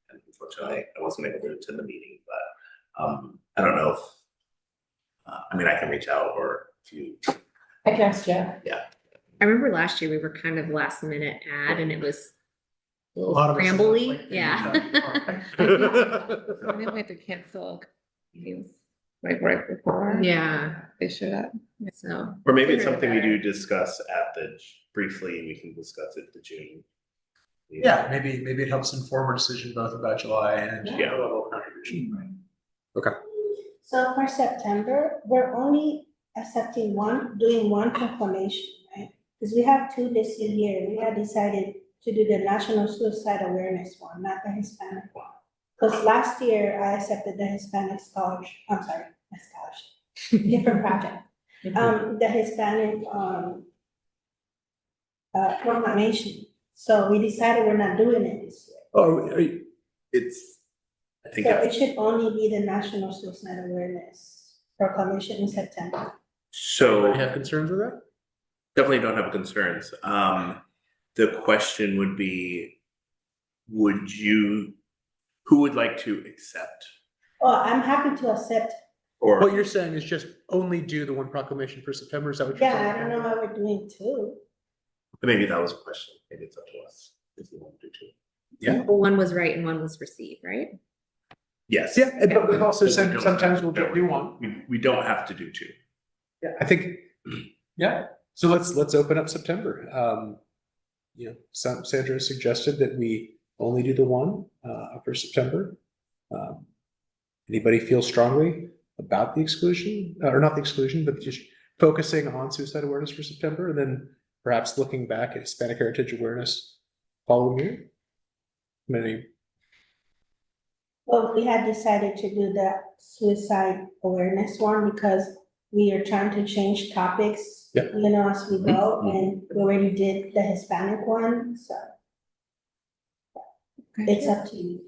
And unfortunately, I wasn't able to attend the meeting, but I don't know if, I mean, I can reach out, or if you, I can ask Jeff. I remember last year we were kind of last minute ad and it was a little lot of us are scrambly, like, yeah. I think we had to cancel meetings like right before. Yeah, They should have. so. or maybe it's something we do discuss at briefly, we can discuss it to June. Yeah, maybe it helps inform our decision both about July and Yeah. level of contribution. So for September, we're only doing one proclamation, right? Because we have 2 this year. We had decided to do the National Suicide Awareness one, not the Hispanic one. Because last year I accepted the Hispanic scholarship, I'm sorry, not scholarship, different project. The Hispanic, proclamation. So we decided we're not doing it this year. Oh, it's, I think So it it's, should only be the National Suicide Awareness Proclamation in September. so. You have concerns with that? Definitely don't have concerns. The question would be, who would like to accept? Oh, I'm happy to accept. Or, What you're saying is just only do the one proclamation for September, is that what you're saying? Yeah, I don't know why we're doing two. maybe that was a question, maybe it's up to us, if you want to do two. Yeah. Well, one was right and one was received, right? Yes. Yeah, but we've also But we said don't sometimes have- we'll do one. We don't have to do two. Yeah, I think, yeah, so let's open up September. Sandra suggested that we only do the one, for September. Anybody feel strongly about the exclusion, or not the exclusion, but just focusing on suicide awareness for September, and then perhaps looking back at Hispanic Heritage Awareness following year? Many, Well, we had decided to do the suicide awareness one because we are trying to change topics, Yep. you know, as we go, and we already did the Hispanic one, so it's up to you.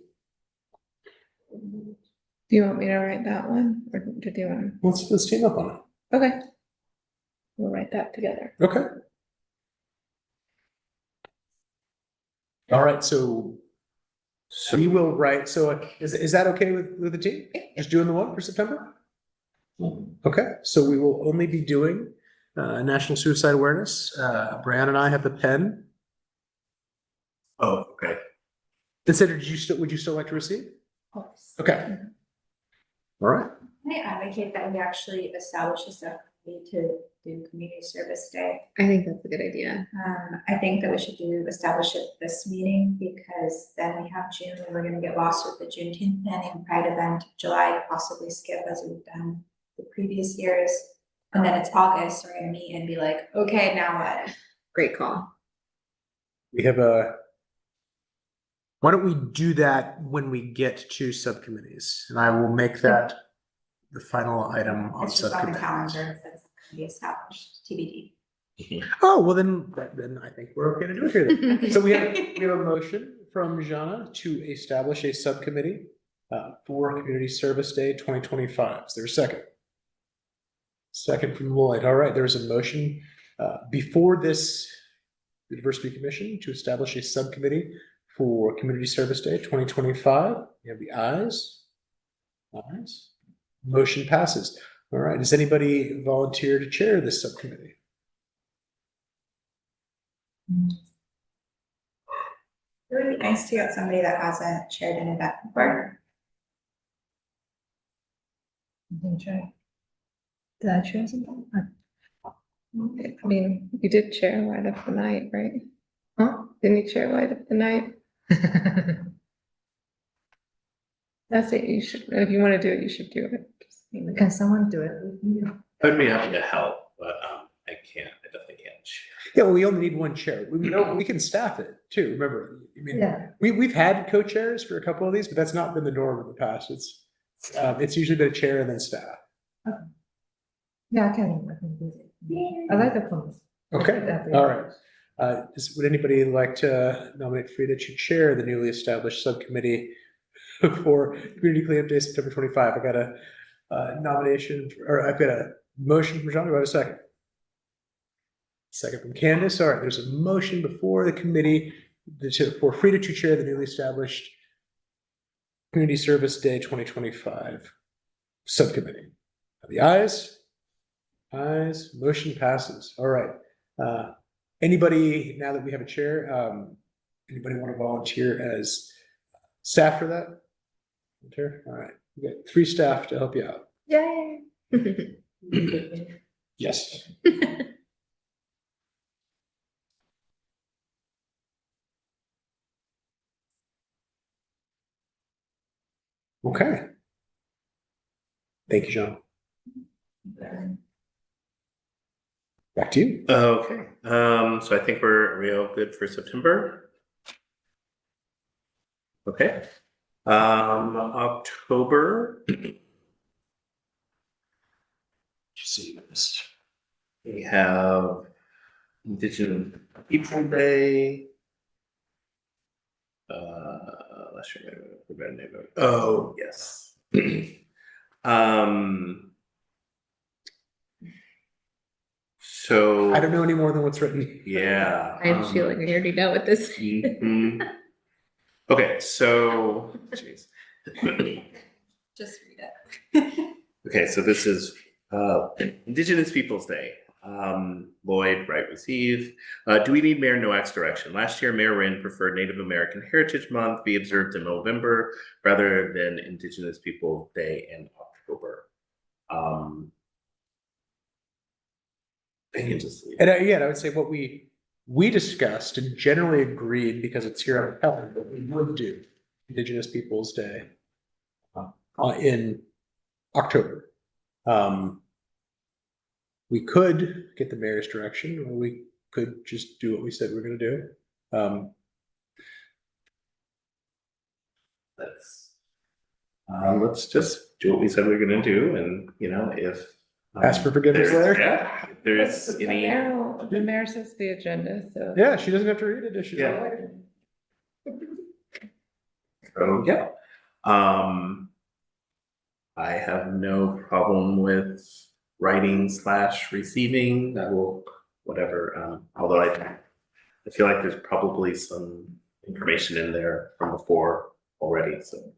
Do you want me to write that one, or did you want? let's team up on it. Okay. We'll write that together. Okay. All right, so we will write, so is that okay with the team? Just doing the one for September? Okay, so we will only be doing National Suicide Awareness. Brianna and I have the pen. Oh, okay. Consider, would you still like to receive? Okay. All right, I advocate that we actually establish a subcommittee to do community service day. I think that's a good idea. I think that we should establish it this meeting because then we have June and we're gonna get lost with the Juneteenth planning and Pride event, July, possibly skip as we've done the previous years. And then it's August, we're gonna meet and be like, okay, now what? Great call. we have why don't we do that when we get to subcommittees? And I will make that the final item on It's just on the subcommittees. calendar, it says to be established, TBD. Oh, well, then I think we're okay to do it here then. So we have a motion from Jana to establish a subcommittee for Community Service Day 2025. Is there a second? Second from Lloyd. All right, there's a motion before this, the Diversity Commission to establish a subcommittee for Community Service Day 2025. You have the ayes. Ayes. Motion passes. All right, does anybody volunteer to chair this subcommittee? It would be nice to get somebody that hasn't chaired an event before. Did I share something? I mean, you did chair Light Up the Night, right? Huh? Didn't you chair Light Up the Night? That's it, you should, if you wanna do it, you should do it. Just, you know. Can someone do it with me? I'd be happy to help, but I definitely can't share. Yeah, well, we only need one chair. We can staff it too, remember, I mean, Yeah. we've had co-chairs for a couple of these, but that's not been the norm in the past. It's usually been a chair and then staff. Yeah, I can do it. I like the comments. Okay, all right. Would anybody like to nominate Frida to chair the newly established subcommittee for Community Cleanup Day, September 25? I got a nomination, or I've got a motion from John. Do I have a second? Second from Candace. All right, there's a motion before the committee for Frida to chair the newly established Community Service Day 2025 subcommittee. The ayes? Ayes, motion passes. All right. Anybody, now that we have a chair, anybody want to volunteer as staff for that? Volunteer? All right, we got 3 staff to help you out. Yay. Yes. Okay. Thank you, John. Back to you. Okay, so I think are we all good for September? Okay. October. See this. We have Indigenous People Day. last year. Oh, yes. So. I don't know any more than what's written. Yeah. I'm feeling I already know what this. Mhm. Okay, so, jeez. Just read it. Okay, so this is Indigenous Peoples' Day. Lloyd, right, receive. Do we need Mayor Noack's direction? Last year, Mayor Wynn preferred Native American Heritage Month be observed in November rather than Indigenous Peoples' Day in October. I can just leave. And again, I would say what we discussed and generally agreed, because it's here on the calendar, that we would do Indigenous Peoples' Day in October. We could get the mayor's direction, or we could just do what we said we we're gonna do. Let's just do what we said we were gonna do, and if Ask for forgiveness there's- later? Yeah, if there's any. The mayor sets the agenda, so. Yeah, she doesn't have to read it, does she? Yeah. So, yeah. I have no problem with writing / receiving. I will, whatever, although I feel like there's probably some information in there from before already, so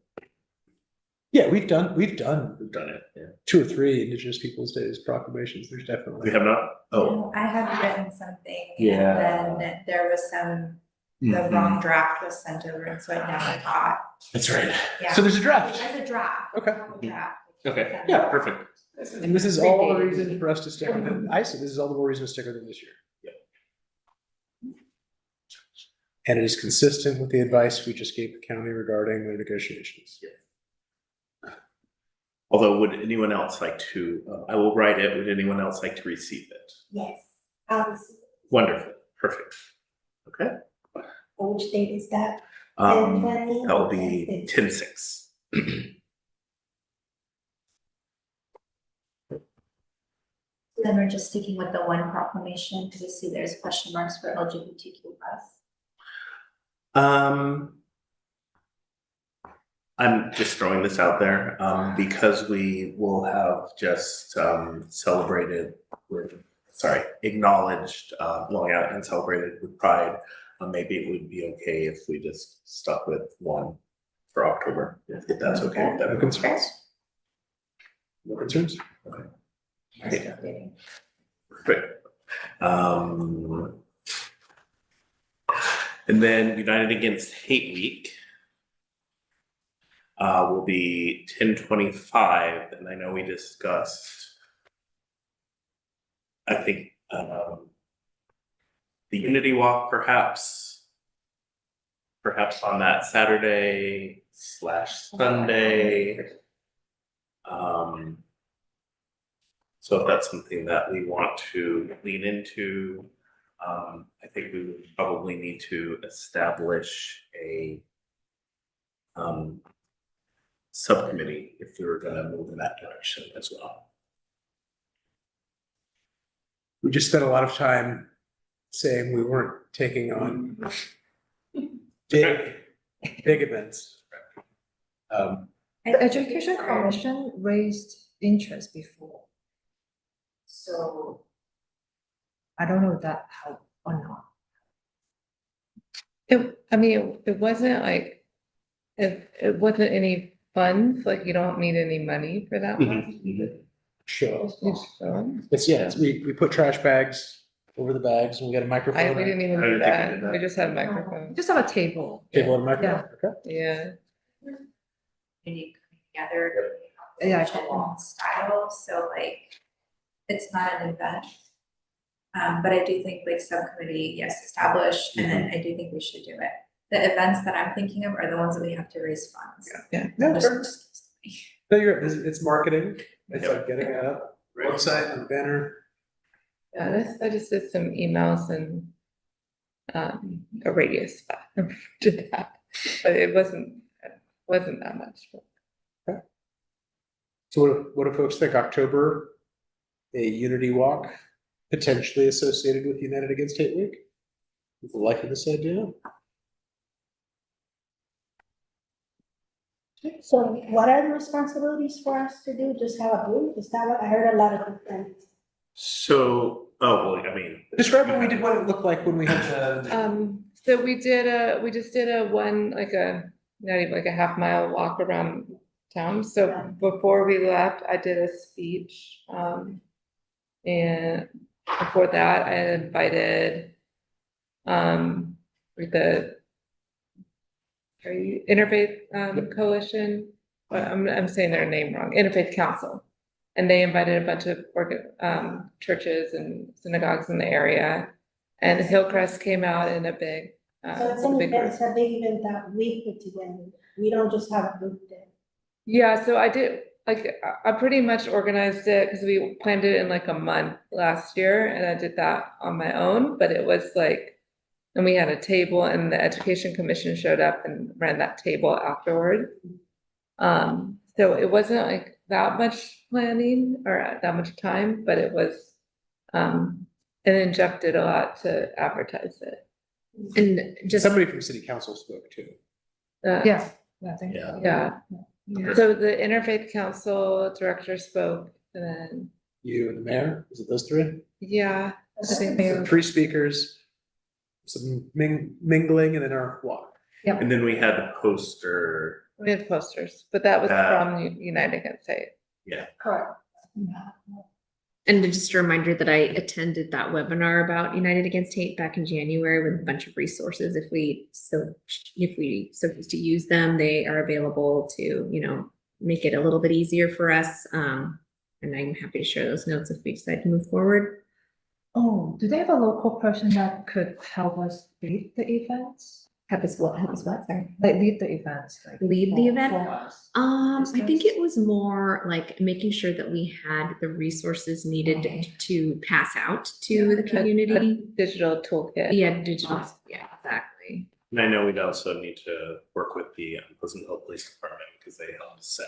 Yeah, we've done we've done it, yeah. 2 or 3 Indigenous Peoples' Days proclamations. There's definitely. We have not? Oh, I had written something, Yeah. and then there was the wrong draft was sent over, and so I never got, that's right. yeah. So there's a draft. There's a draft. Okay. A draft. Okay, yeah, perfect. And this is all the reason for us to stick with it. I said this is all the more reason to stick with it this year. Yep. And it is consistent with the advice we just gave the county regarding the negotiations. Although, would anyone else like to, I will write it, would anyone else like to receive it? Yes. Wonderful, perfect. Okay. Which date is that? Um, 10/20? that will be 10/6. Then we're just sticking with the one proclamation, because we see there's question marks for LGBTQ+. I'm just throwing this out there, because we will have just acknowledged Long Island and celebrated with Pride. Maybe it would be okay if we just stuck with one for October, if that's okay with No everyone. concerns? No concerns? Okay. Perfect. And then United Against Hate Week will be 10/25, and I know we discussed, I think, the Unity Walk perhaps on that Saturday / Sunday. So if that's something that we want to lean into, I think we would probably need to establish a subcommittee if we were gonna move in that direction as well. We just spent a lot of time saying we weren't taking on big events. Education Commission raised interest before. So I don't know if that helped or not. It wasn't like, it wasn't any funds, like you don't need any money for that one. Sure. So, It's we put trash bags over the bags and we got a microphone. we didn't even I do didn't think we did that, we just had a microphone, Just have a table. Table and microphone, okay? yeah. Community coming together. Yeah. Cultural style, so like, it's not an event. But I do think like subcommittee, yes, established, and then I do think we should do it. The events that I'm thinking of are the ones that we have to raise funds. Yeah. Yeah, Just- sure. No, it's marketing. It's like getting it up, website and banner. Yeah, I just did some emails and a radio spot did that, but it wasn't that much. So what do folks think? October, a unity walk potentially associated with United Against Hate Week? People liking this idea? So what are the responsibilities for us to do? Just have a booth? Is that what I heard a lot of different? So, oh, well, I mean. Describe what we did, what it looked like when we had the. So we just did a one, like a, not even like a half mile walk around town. So before we left, I did a speech. And before that, I invited, with the Interfaith Coalition, I'm saying their name wrong, Interfaith Council. And they invited a bunch of churches and synagogues in the area. And Hillcrest came out in a big, So it's an big event, group. it's a big event that we put together. We don't just have a booth there. Yeah, so I did, like, I pretty much organized it because we planned it in like a month last year and I did that on my own, but it was like, and we had a table and the Education Commission showed up and ran that table afterward. So it wasn't like that much planning or that much time, but it was, it injected a lot to advertise it. And just, Somebody from city council spoke too. Yeah, I think. Yeah. Yeah. So the Interfaith Council director spoke and then, You and the mayor, was it those three? yeah, I think So 3 speakers, some mingling and then our walk. And then we had the poster, we had posters, but that was Uh, from United Against Hate. Correct. and just a reminder that I attended that webinar about United Against Hate back in January with a bunch of resources. If we so choose to use them, they are available to, make it a little bit easier for us. And I'm happy to share those notes if we decide to move forward. Oh, do they have a local person that could help us lead the events? Help us what, sorry? Like lead the events, like. Lead the for- event? for us. I think Business? it was more like making sure that we had the resources needed Okay. to pass out to the community. Digital toolkit. Yeah, digital, yeah, exactly. and I know we'd also need to work with the Pleasant Hill Police Department because they helped set.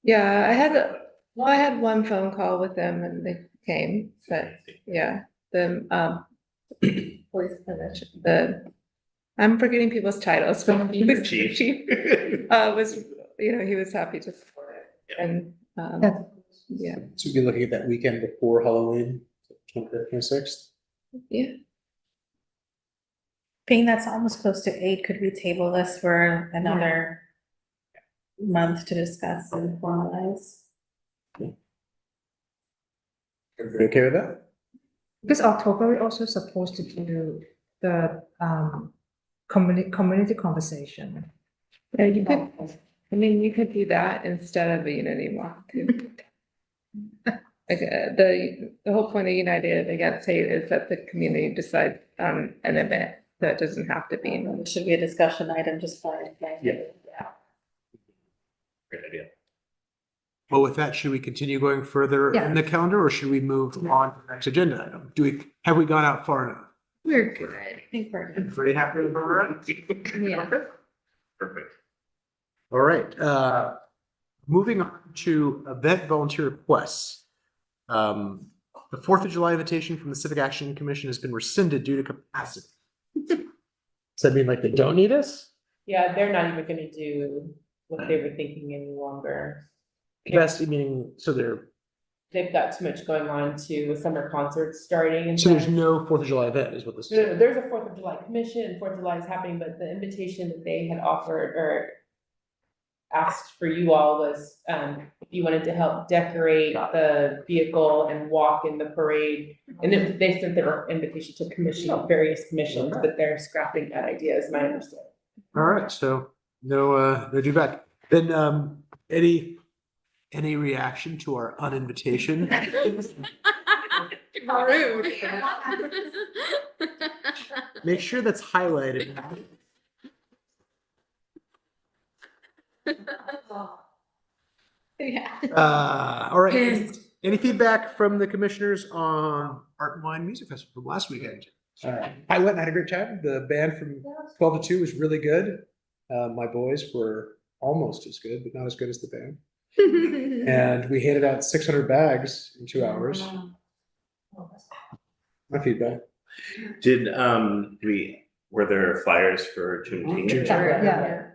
Yeah, I had one phone call with them and they came, but yeah, the police commission, I'm forgetting people's titles, but the Chief. was, he was happy to support it and, Yeah. yeah, So we'd be looking at that weekend before Halloween, 25th, 26th. yeah. Being that's almost close to 8, could we table this for another month to discuss and formalize? Everybody okay with that? Because October, we're also supposed to do the community conversation. Yeah, you could do that instead of a unity walk too. Like, the whole point of United Against Hate is that the community decides on an event, so it doesn't have to be. It should be a discussion item, just fine. Yeah. Great idea. Well, with that, should we continue going further Yeah. in the calendar or should we move on to the next agenda item? Have we gone out far enough? We're good. I think we're good. Everybody happy with where we're at? Yeah. Perfect. All right, moving on to event volunteer requests. The 4th of July invitation from the Civic Action Commission has been rescinded due to capacity. Does that mean like they don't need us? Yeah, they're not even gonna do what they were thinking any longer. Capacity meaning, They've got too much going on too, with summer concerts starting and. so there's such. no 4th of July event is what this No, no, is. no, there's a 4th of July commission, and 4th of July is happening, but the invitation that they had offered or asked for you all was, if you wanted to help decorate the vehicle and walk in the parade. And then they sent their invitation to various commissions, but they're scrapping that idea, is my understanding. All right, so no do back. Then, any reaction to our uninvitation? Rude. Make sure that's highlighted. All right. Pissed. Any feedback from the commissioners on Art and Wine Music Festival from last weekend? I went and had a great time. The band from 12 to 2 was really good. My boys were almost as good, but not as good as the band. And we handed out 600 bags in 2 hours. My feedback. Were there flyers for Juneteenth? Yeah.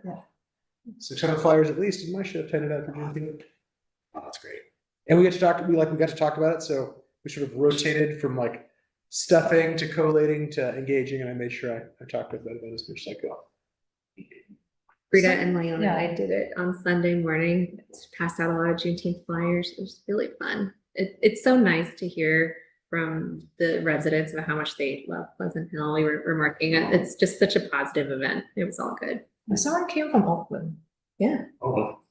600 flyers at least, and I should have attended that for Juneteenth. Oh, that's great. And we got to talk, we got to talk about it, so we sort of rotated from like stuffing to collating to engaging, and I made sure I talked about it as much as I could. Rita and Leona and I Yeah. did it on Sunday morning, passed out a lot of Juneteenth flyers. It was really fun. It's so nice to hear from the residents about how much they love Pleasant Hill. We were remarking, it's just such a positive event. It was all good. Someone came from Auckland. Oh,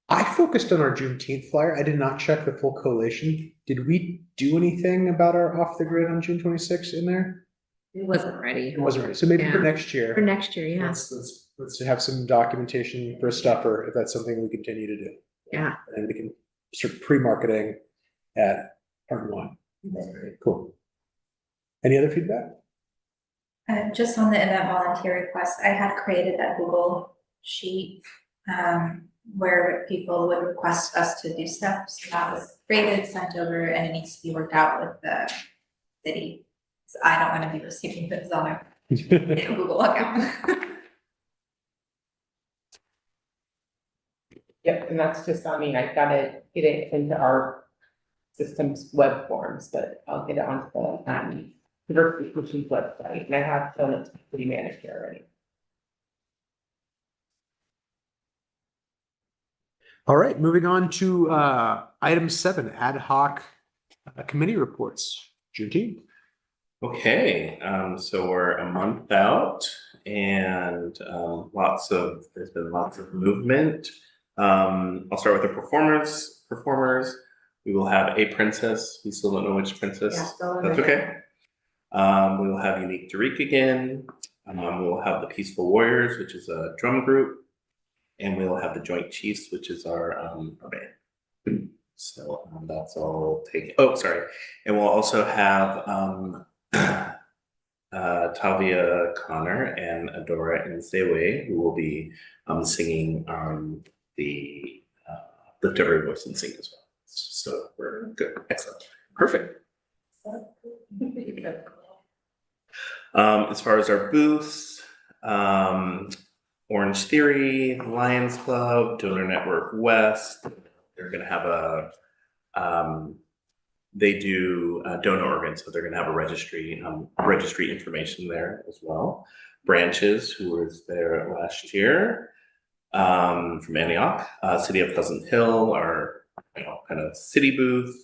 I focused on our Juneteenth flyer. I did not check the full collation. Did we do anything about our off the grid on June 26th in there? It wasn't ready It wasn't ready. So maybe for Yeah. next year. for next year. Yeah. Let's have some documentation for a stuffer if that's something we continue to do. Yeah. And we can start pre-marketing at part one. Cool. Any other feedback? Just on the event volunteer request, I had created that Google sheet, where people would request us to do stuff. So that was created, sent over, and it needs to be worked out with the city. So I don't want to be receiving those on a Google account. Yep, and that's just, I mean, I gotta get it into our system's web forms, but I'll get it onto the diversity commission's website, and I have shown it to the city manager already. All right, moving on to item 7, ad hoc committee reports. Juneteenth. okay, so we're a month out and there's been lots of movement. I'll start with the performers. We will have a princess. We still don't know which princess. Yeah, still in That's the- okay. We will have Unique Tariq again. We will have the Peaceful Warriors, which is a drum group. And we will have the Joint Chiefs, which is our band. So that's all taken. Oh, sorry. And we'll also have Tavia Connor and Adora Nzewe, who will be singing the Lift Every Voice and Sing as well. So we're good. Excellent. Perfect. As far as our booths, Orange Theory, Lions Club, Donor Network West, they're gonna have they do donor organs, so they're gonna have a registry information there as well. Branches, who was there last year, from Antioch, City of Pleasant Hill, our kind of city booth,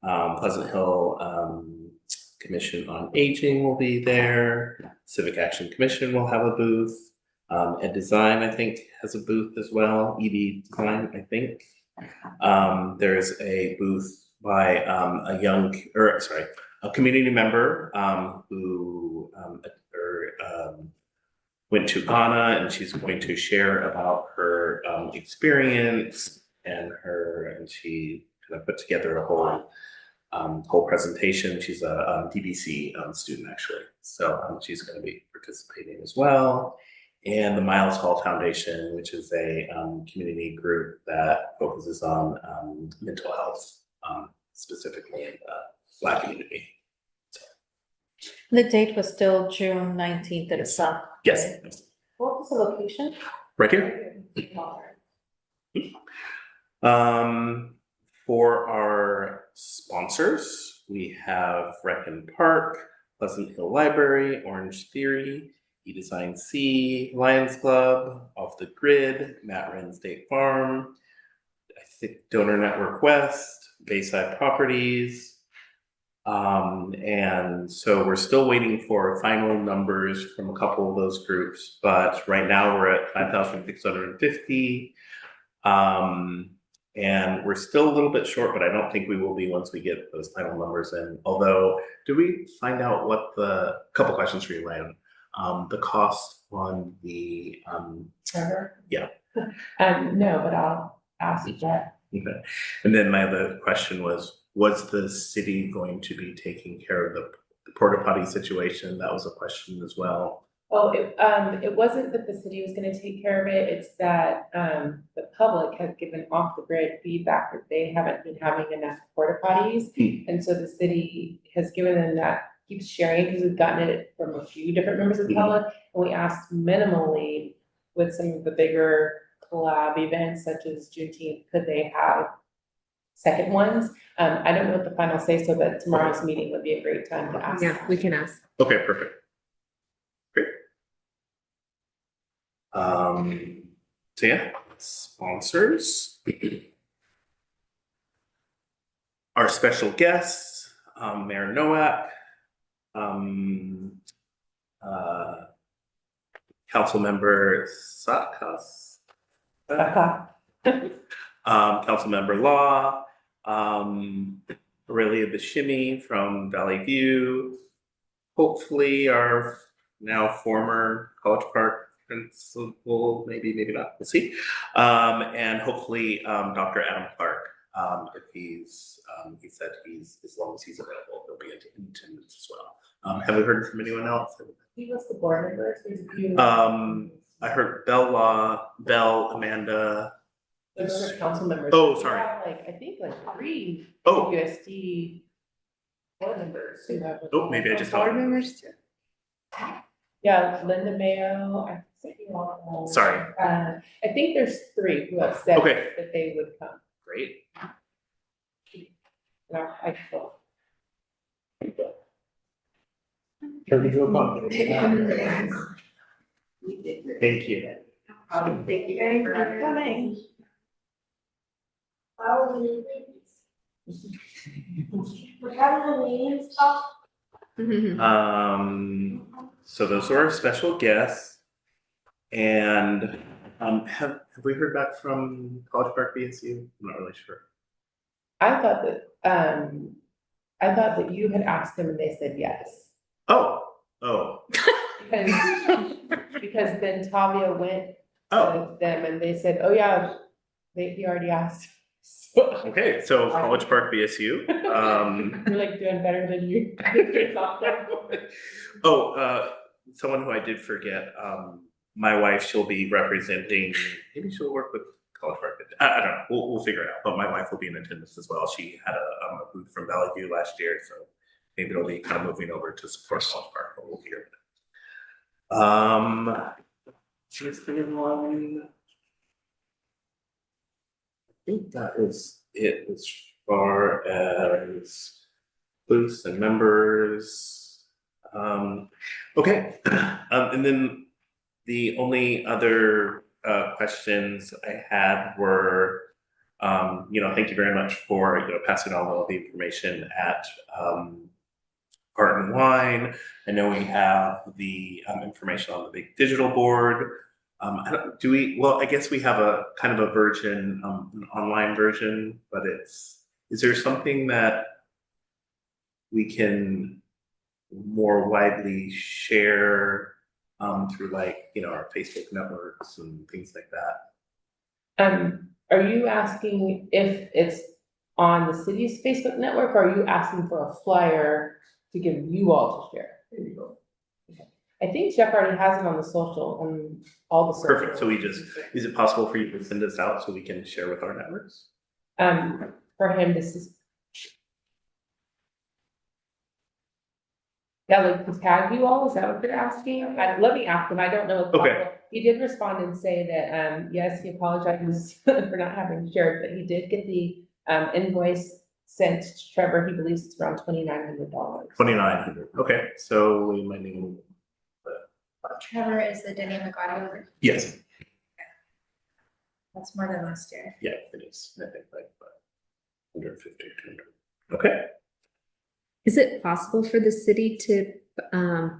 Pleasant Hill Commission on Aging will be there, Civic Action Commission will have a booth, Ed Design, I think, has a booth as well, ED Design, I think. There's a booth by a community member who went to Ghana, and she's going to share about her experience and she kind of put together a whole presentation. She's a DBC student actually, so she's going to be participating as well. And the Miles Hall Foundation, which is a community group that focuses on mental health, specifically in the Black community. The date was still June 19th itself. Yes, What was the location? right here. For our sponsors, we have Rec and Park, Pleasant Hill Library, Orange Theory, eDesign C, Lions Club, Off the Grid, Matt Wren State Farm, I think Donor Network West, Bayside Properties. And so we're still waiting for final numbers from a couple of those groups, but right now we're at 5,650. And we're still a little bit short, but I don't think we will be once we get those final numbers in. Although, did we find out what couple questions for you, Ryan? The cost on the Server? Yeah. No, but I'll ask Jet. Okay. And then my other question was the city going to be taking care of the porta potty situation? That was a question as well. Oh, it wasn't that the city was gonna take care of it, it's that, the public has given off the grid feedback that they haven't been having enough porta potties. And so the city has given them that, keeps sharing, because we've gotten it from a few different members of the public, and we asked minimally with some of the bigger collab events such as Juneteenth, could they have second ones? I don't know what the final say so, but tomorrow's meeting would be a great time to ask. Yeah, we can ask. Okay, perfect. Great. So yeah, sponsors. Our special guests, Mayor Nowak, Councilmember Sakas, Councilmember Law, Aurelia Bashimi from Valley View, hopefully our now former College Park principal, maybe not, we'll see. And hopefully Dr. Adam Clark, if he's, he said as long as he's available, he'll be in attendance as well. Have we heard from anyone else? He was the board members, there's a few. I heard Bell, Amanda. Those are council members. Oh, We sorry. have, like, I think like 3 Oh. USD board members who have. Oh, maybe I just Board thought. members too. Yeah, Linda Mayo, I think you all know. Sorry. I think there's 3 who have said Okay. that they would come. Great. No, I thought. Turn into a pumpkin. Thank you. Thank you very much for coming. How are we? We're having a meeting stuff. So those are our special guests. And have we heard back from College Park BSU? I'm not really sure. I thought that you had asked them and they said yes. Oh. Because then Tavia went Oh, to them and they said, oh yeah, he already asked. So okay, so College Park BSU. you're like doing better than you. Someone who I did forget, my wife, she'll be representing, maybe she'll work with College Park. I don't know, we'll figure it out, but my wife will be in attendance as well. She had a booth from Valley View last year, so maybe it'll be kind of moving over to support College Park, but we'll figure it out. Just anyone? I think that is it as far as booths and members. Okay, and then the only other questions I had were, thank you very much for passing on all the information at Art and Wine. I know we have the information on the big digital board. I guess we have a kind of a version, an online version, but is there something that we can more widely share through our Facebook networks and things like that? Are you asking if it's on the city's Facebook network, or are you asking for a flyer to give you all to share? There you go. I think Jeff already has it on the social, on all the social. Perfect. So is it possible for you to send this out so we can share with our networks? For him, this is. Yeah, like to tag you all, is that what you're asking? Let me ask him, I don't know. If Okay. He did respond and say that, yes, he apologizes for not having shared, but he did get the invoice sent to Trevor. He believes it's around $2,900. $2,900. Okay, so we might need. Trevor is the Denny McGuire, Yes. that's more than last year. Yeah, it is. I think like 150, 200. Okay. Is it possible for the city to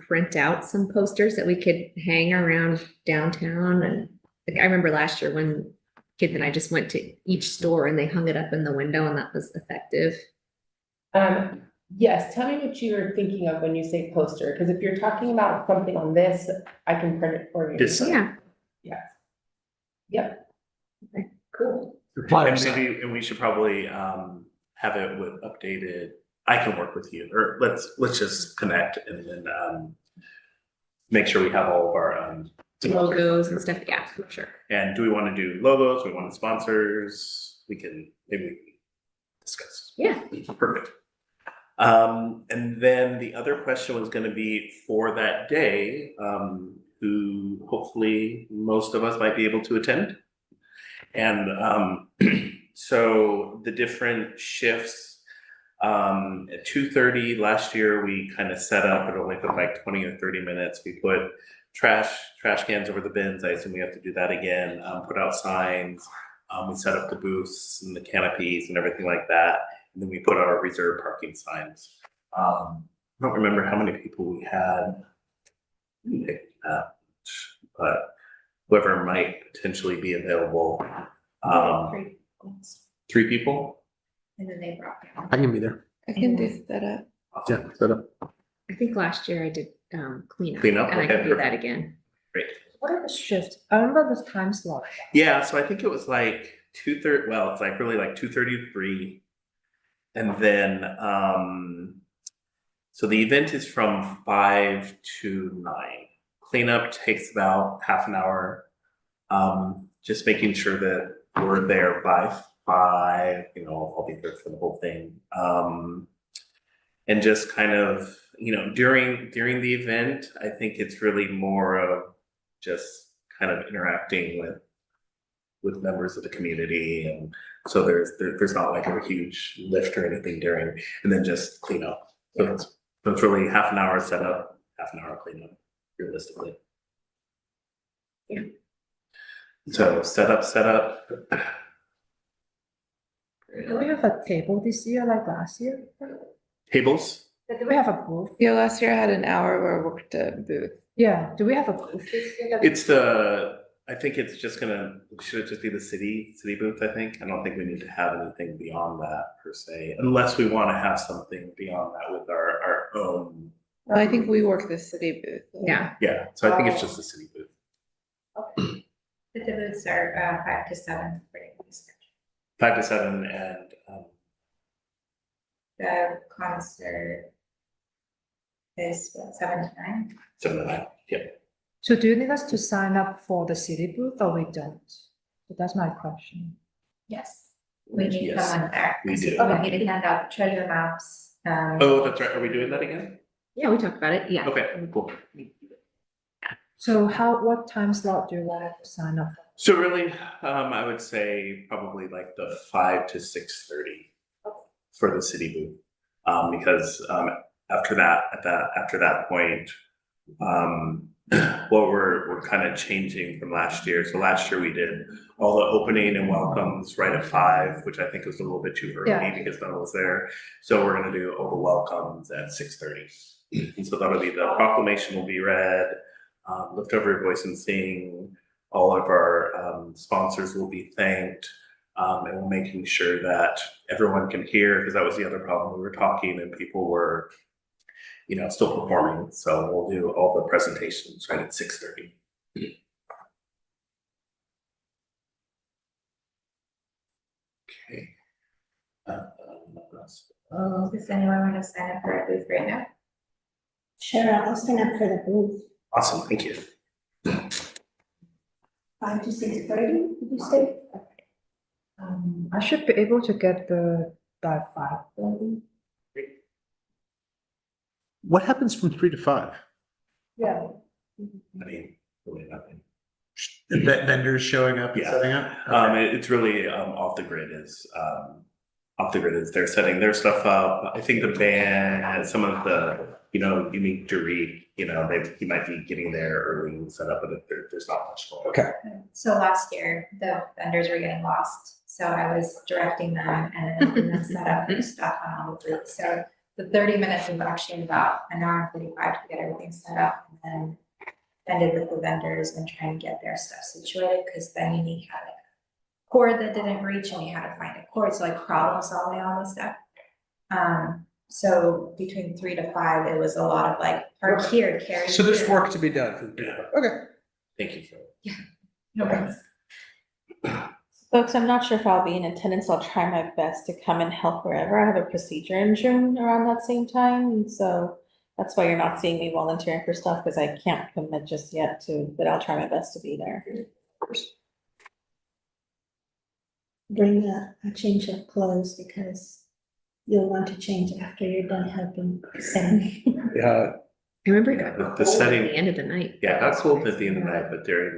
print out some posters that we could hang around downtown? And like, I remember last year when Kid and I just went to each store and they hung it up in the window and that was effective. Yes, tell me what you were thinking of when you say poster, because if you're talking about something on this, I can print it for you. This side. Yeah. Yes. Yep. Okay. Cool. And we should probably have it with updated. I can work with you, or let's just connect and then make sure we have all of our Logos and stuff. Yeah, for sure. And do we want to do logos? Do we want sponsors? Maybe we can discuss. Yeah. Perfect. And then the other question was going to be for that day, who hopefully most of us might be able to attend. And so the different shifts, at 2:30 last year, we kind of set up, it only took like 20 or 30 minutes. We put trash cans over the bins. I assume we have to do that again, put out signs. We set up the booths and the canopies and everything like that. And then we put our reserve parking signs. I don't remember how many people we had. But whoever might potentially be available. 3 people? And then they brought. I can be there. I can do that. Yeah, set up. I think last year I did cleanup. Cleanup, And I okay, can do that perfect. again. Great. What are the shifts? I remember the time slot. Yeah, so I think it was like 2:30, well, it's like really like 2:30 to 3. And then, so the event is from 5 to 9. Cleanup takes about half an hour. Just making sure that we're there by 5, I'll be there for the whole thing. And just kind of, during the event, I think it's really more of just kind of interacting with members of the community. And so there's not like a huge lift or anything during, and then just clean up. So it's really half an hour setup, half an hour cleanup, realistically. Yeah. So set up. Do we have a table this year like last year? Tables? Do we have a booth? Yeah, last year I had an hour where I worked a booth. Yeah, do we have a booth this year? I think it's just should it just be the city booth, I think? I don't think we need to have anything beyond that per se, unless we want to have something beyond that with our own. Well, I think we work the city booth. Yeah. Yeah, so I think it's just the city booth. The booths are 5 to 7 for the schedule. 5 to 7 and, The concert is what, 7 to 9? 7 to 9, yeah. So do you need us to sign up for the city booth or we don't? So that's my question. Yes. We need Yes, someone there. we do. We need to hand out treasure maps. Oh, that's right, are we doing that again? Yeah, we talked about it. Yeah. Okay, cool. So what time slot do you want to sign up? So really, I would say probably like the 5 to 6:30 for the city booth. Because after that point, what we're kind of changing from last year. So last year we did all the opening and welcomes right at 5, which I think was a little bit too early Yeah. because no one was there. So we're gonna do all the welcomes at 6:30. And so that'll be the proclamation will be read, lift over your voice and sing. All of our sponsors will be thanked. And we're making sure that everyone can hear, because that was the other problem. We were talking and people were, still performing. So we'll do all the presentations right at 6:30. Okay. Does anyone want to sign up for a booth right now? Sure, I'll sign up for the booth. Awesome, thank you. 5 to 6:30, did you say? I should be able to get the by 5:30. What happens from 3 to 5? Yeah. I mean, really nothing. Vendors showing up and Yeah. setting up? It's really off the grid is they're setting their stuff up. I think the band, some of the, unique Dorit, he might be getting there early and set up, but there's not much going on. Okay. So last year, the vendors were getting lost, so I was directing them and then helping them set up their stuff on all the booths. So the 30 minutes was actually about an hour and 45 to get everything set up, and then ended with the vendors and trying to get their stuff situated, because then you need had a cord that didn't reach and you had to find a cord, so like problem solving all this stuff. So between 3 to 5, it was a lot of like, park here, carry. So there's here. work to be done for the people. Okay. Thank you for No worries. Folks, I'm not sure if I'll be in attendance. I'll try my best to come and help wherever. I have a procedure in June around that same time, and so that's why you're not seeing me volunteering for stuff, because I can't commit just yet but I'll try my best to be there. Bring a change of clothes, because you'll want to change after you're done helping Sam. Yeah. I remember it got The cold at setting- the end of the night. Yeah, it got cold at the end of the night, but during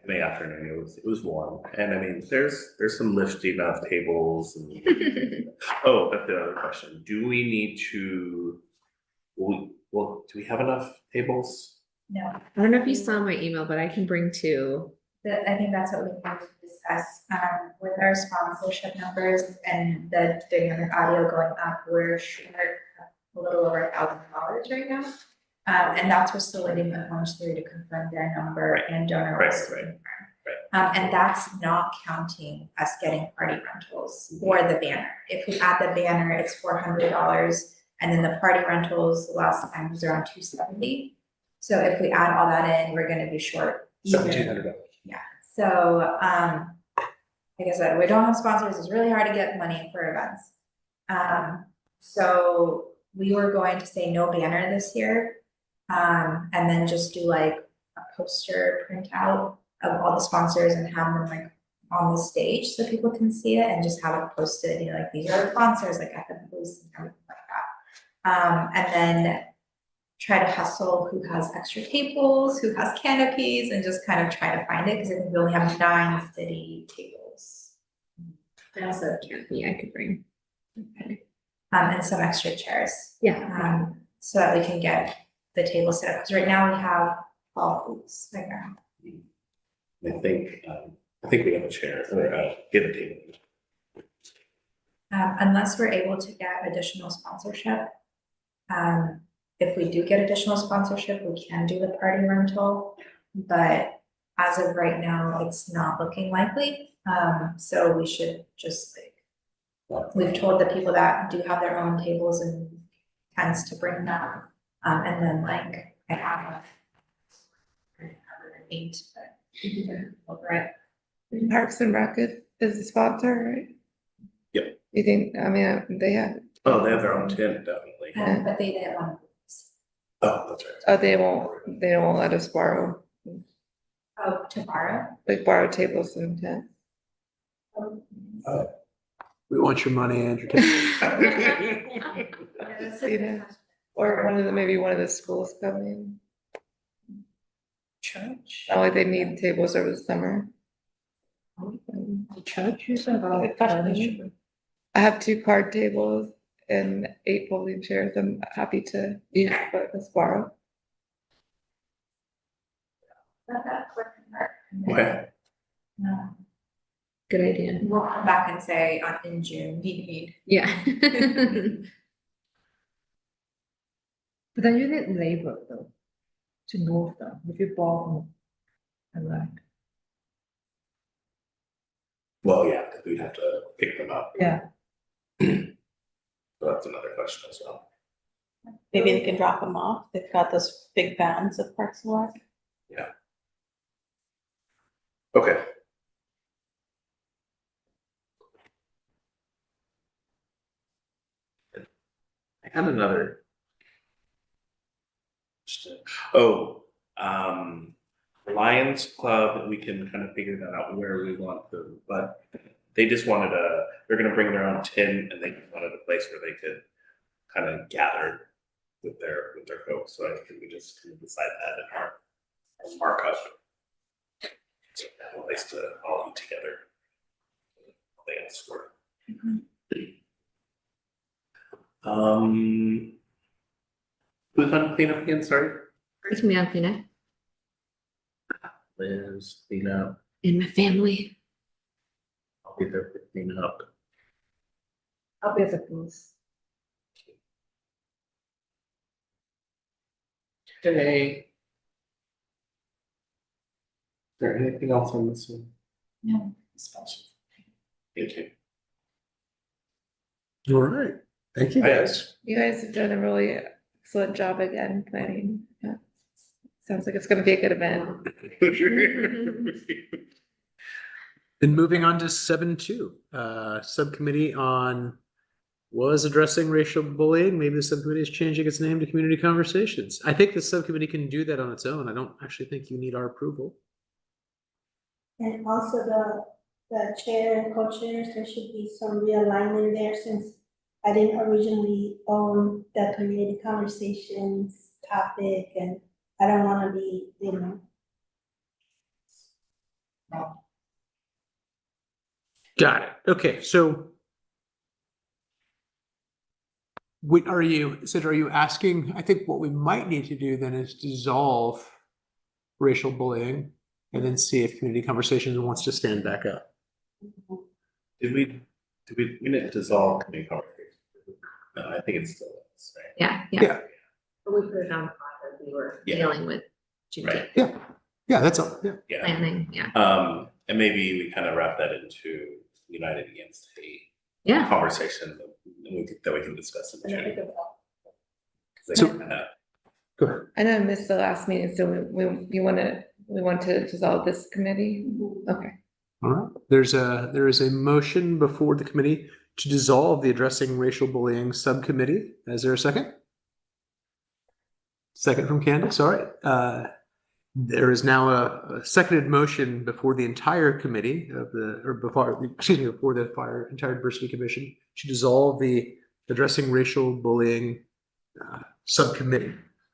in the afternoon, it was warm, and I mean, there's some lifting of tables and. Oh, that's the other question, do we need to, well, do we have enough tables? No, I don't know if you saw my email, but I can bring two. I think that's what we want to discuss, with our sponsorship numbers and the dynamic audio going up, we're short a little over $1,000 right now. And that's, we're still waiting on Orange Theory to confirm their number and donor Right, list to right, confirm. And that's not counting us getting party rentals or the banner. If we add the banner, it's $400, and then the party rentals, the last time was around $270. So if we add all that in, we're gonna be short. even- $1,700. Yeah, so, like I said, we don't have sponsors, it's really hard to get money for events. So we were going to say no banner this year. And then just do like a poster printout of all the sponsors and have them like on the stage so people can see it, and just have it posted, you know, like these are the sponsors, like at the booths and everything like that. And then try to hustle who has extra tables, who has canopies, and just kind of try to find it, because I think we only have 9 city tables. I also have canopy I could bring. Okay. And some extra chairs. Yeah. So that we can get the table set up, because right now we have all booths right now. I think we have a chair, or get a table. Unless we're able to get additional sponsorship. If we do get additional sponsorship, we can do the party rental, but as of right now, it's not looking likely. So we should just like, we've told the people that do have their own tables and tents to bring them. And then like, I have 8, but over it. Parks and Rec is the sponsor, right? Yep. You think, I mean, they have, Oh, they have their own tent, definitely. But they didn't want. Oh, that's right. oh, they won't let us borrow, Oh, tomorrow? like borrow tables and tents. We want your money, Andrew. You know, or maybe one of the schools coming, Church? not like they need tables over the summer. The church is I have 2 card tables and 8 folding chairs. I'm happy to, let us borrow. Okay. No, Good idea. we'll come back and say in June, we need. Yeah. But then you need labor though, to move them, if you borrow from a rack. Well, yeah, because we'd have to pick them up. Yeah. So that's another question as well. Maybe they can drop them off. They've got those big vans at Parks and Rec. Okay. I had another. Oh, Lions Club, we can kind of figure that out where we want them, but they just wanted they're gonna bring their own tent, and they wanted a place where they could kind of gather with their folks, so I think we just kind of decide that in our markup. So we have a place to all eat together. Lions Square. Who's on cleanup again, sorry? It's me on cleanup Liz, cleanup, and my family. I'll be there for cleanup. I'll be at the booth. Okay. Is there anything else on this one? No, spreadsheet. Thank you. All right, thank you guys. You guys have done a really excellent job again planning. Yeah. Sounds like it's gonna be a good event. And moving on to 7.2, subcommittee on was addressing racial bullying. Maybe the subcommittee is changing its name to community conversations. I think the subcommittee can do that on its own. I don't actually think you need our approval. And also the chair and co-chairs, there should be some realignment there, since I didn't originally own the community conversations topic, and I don't wanna be, Got it. Okay, so are you asking, I think what we might need to do then is dissolve racial bullying and then see if community conversations wants to stand back up. We didn't dissolve community conversations? No, I think it's still, right? Yeah, Yeah. yeah. But we put it on that we were Yeah. dealing with Juneteenth Right. Yeah, that's all, yeah. Yeah. planning, yeah. And maybe we kind of wrap that into United Against Hate Yeah, conversation that we can discuss in June. 'Cause they So- kinda- Go ahead. I know I missed the last meeting, so we want to dissolve this committee? Okay. All right, there is a motion before the committee to dissolve the Addressing Racial Bullying Subcommittee. Is there a second? Second from Candace, all right. There is now a seconded motion before the entire committee before the entire diversity commission to dissolve the Addressing Racial Bullying Subcommittee.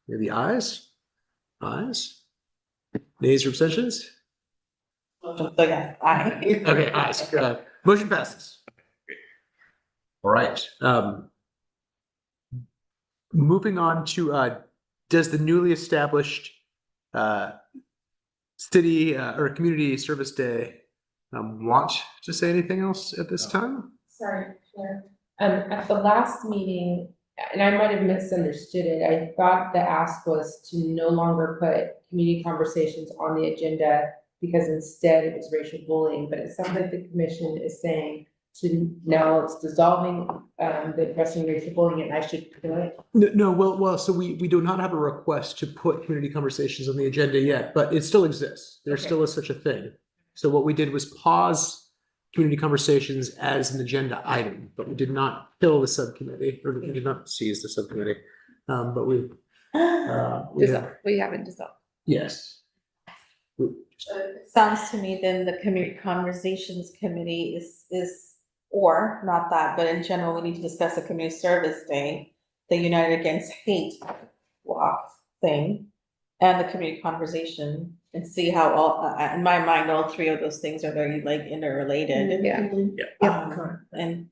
May the ayes? Ayes? Nays or abstentions? So yeah, I. Okay, ayes. Motion passes. All right. Moving on to, does the newly established city or community service day want to say anything else at this time? Sorry, Chair. At the last meeting, and I might have misunderstood it, I thought the ask was to no longer put community conversations on the agenda because instead it was racial bullying, but it sounds like the commission is saying to now it's dissolving the addressing racial bullying, and I should do it. No, well, so we do not have a request to put community conversations on the agenda yet, but it still exists. There Okay. still is such a thing. So what we did was pause community conversations as an agenda item, but we did not kill the subcommittee, or we did not seize the subcommittee. But we We haven't dissolved. yes. Sounds to me then the community conversations committee is, or not that, but in general, we need to discuss the community service day, the United Against Hate walk thing, and the community conversation, and see how all, in my mind, all three of those things are very like interrelated. Yeah. And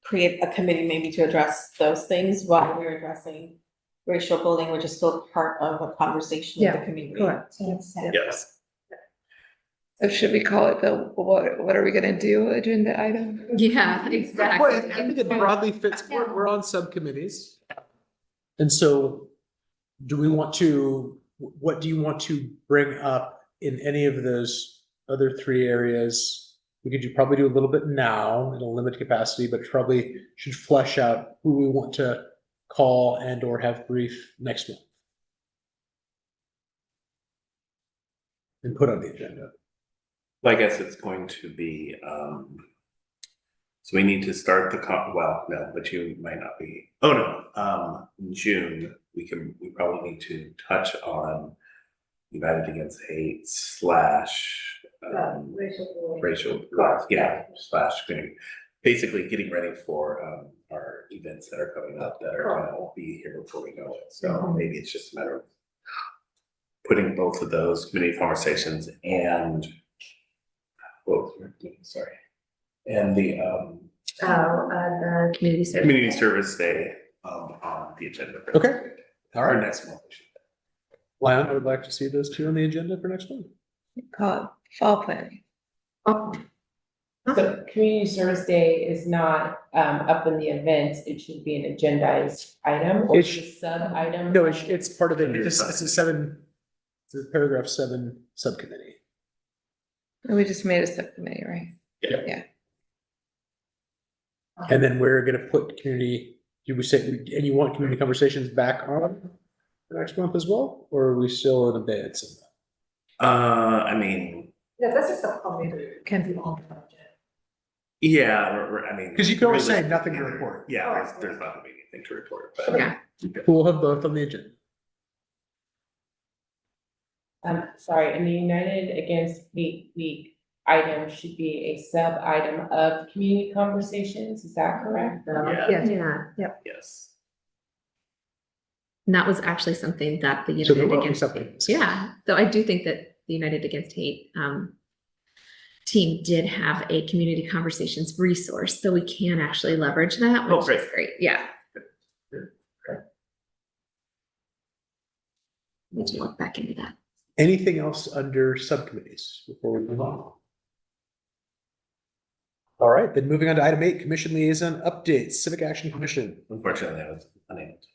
create a committee maybe to address those things while we're addressing racial bullying, which is still part of a conversation with the Yeah, community. correct. Yes. So should we call it the, what are we gonna do agenda item? yeah, Well, exactly. I think it broadly fits, we're on subcommittees. And so do we want to, what do you want to bring up in any of those other three areas? We could probably do a little bit now in a limited capacity, but probably should flesh out who we want to call and or have brief next month. And put on the agenda. Well, I guess it's going to be, so we need to start well, no, but you might not be, oh no, in June, we probably need to touch on United Against Hate / racial, yeah, basically getting ready for, our events that are coming up that are gonna be here before we know it, so maybe it's just a matter of putting both of those community conversations and sorry, and the The community service. community service day on the agenda. for Okay. next week. All Or right. next month. Lyon, I would like to see those two on the agenda for next month. Call it fall planning. So community service day is not up in the events, it should be an agendized item or It it's a sub item. No, it's part of it. It's a paragraph 7 subcommittee. We just made a subcommittee, right? And then we're gonna put community, do we say, and you want community conversations back on for next month as well? Or are we still in abeyance? I mean, Yeah, that's a subcommittee, can be on the budget. yeah, I mean. 'Cause you can always say nothing to report. Yeah, there's not gonna be anything to report, but. Yeah. We'll have both on the agenda. Sorry, and the United Against Hate Week item should be a sub item of community conversations, is that correct? Yeah. Yeah, Yes. and that was actually something that the So there United will be Against, something. yeah, so I do think that the United Against Hate, team did have a community conversations resource, so we can actually leverage that, Oh, which is great. great. Yeah. Need to look back into that. Anything else under subcommittees before we move on? All right, then moving on to item 8, commission liaison updates, Civic Action Commission. Unfortunately, I was unable to.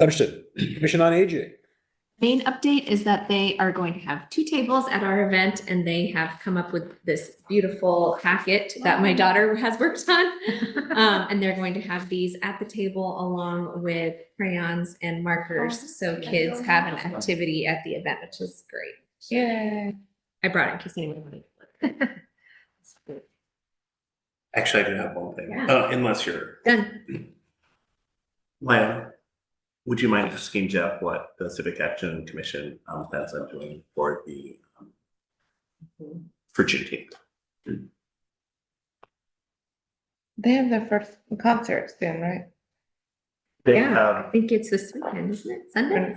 Understood. Commission on Aging. Main update is that they are going to have 2 tables at our event, and they have come up with this beautiful packet that my daughter has worked on. And they're going to have these at the table along with crayons and markers, so kids have an activity at the event, which is great. Yay. I brought it in case anyone wanted to look. Actually, I do have one thing, Yeah. unless you're, Done. Lana, would you mind asking Jeff what the Civic Action Commission plans on doing for the for Juneteenth? They have their first concert soon, right? They Yeah, I think it's this weekend, isn't it? Sunday?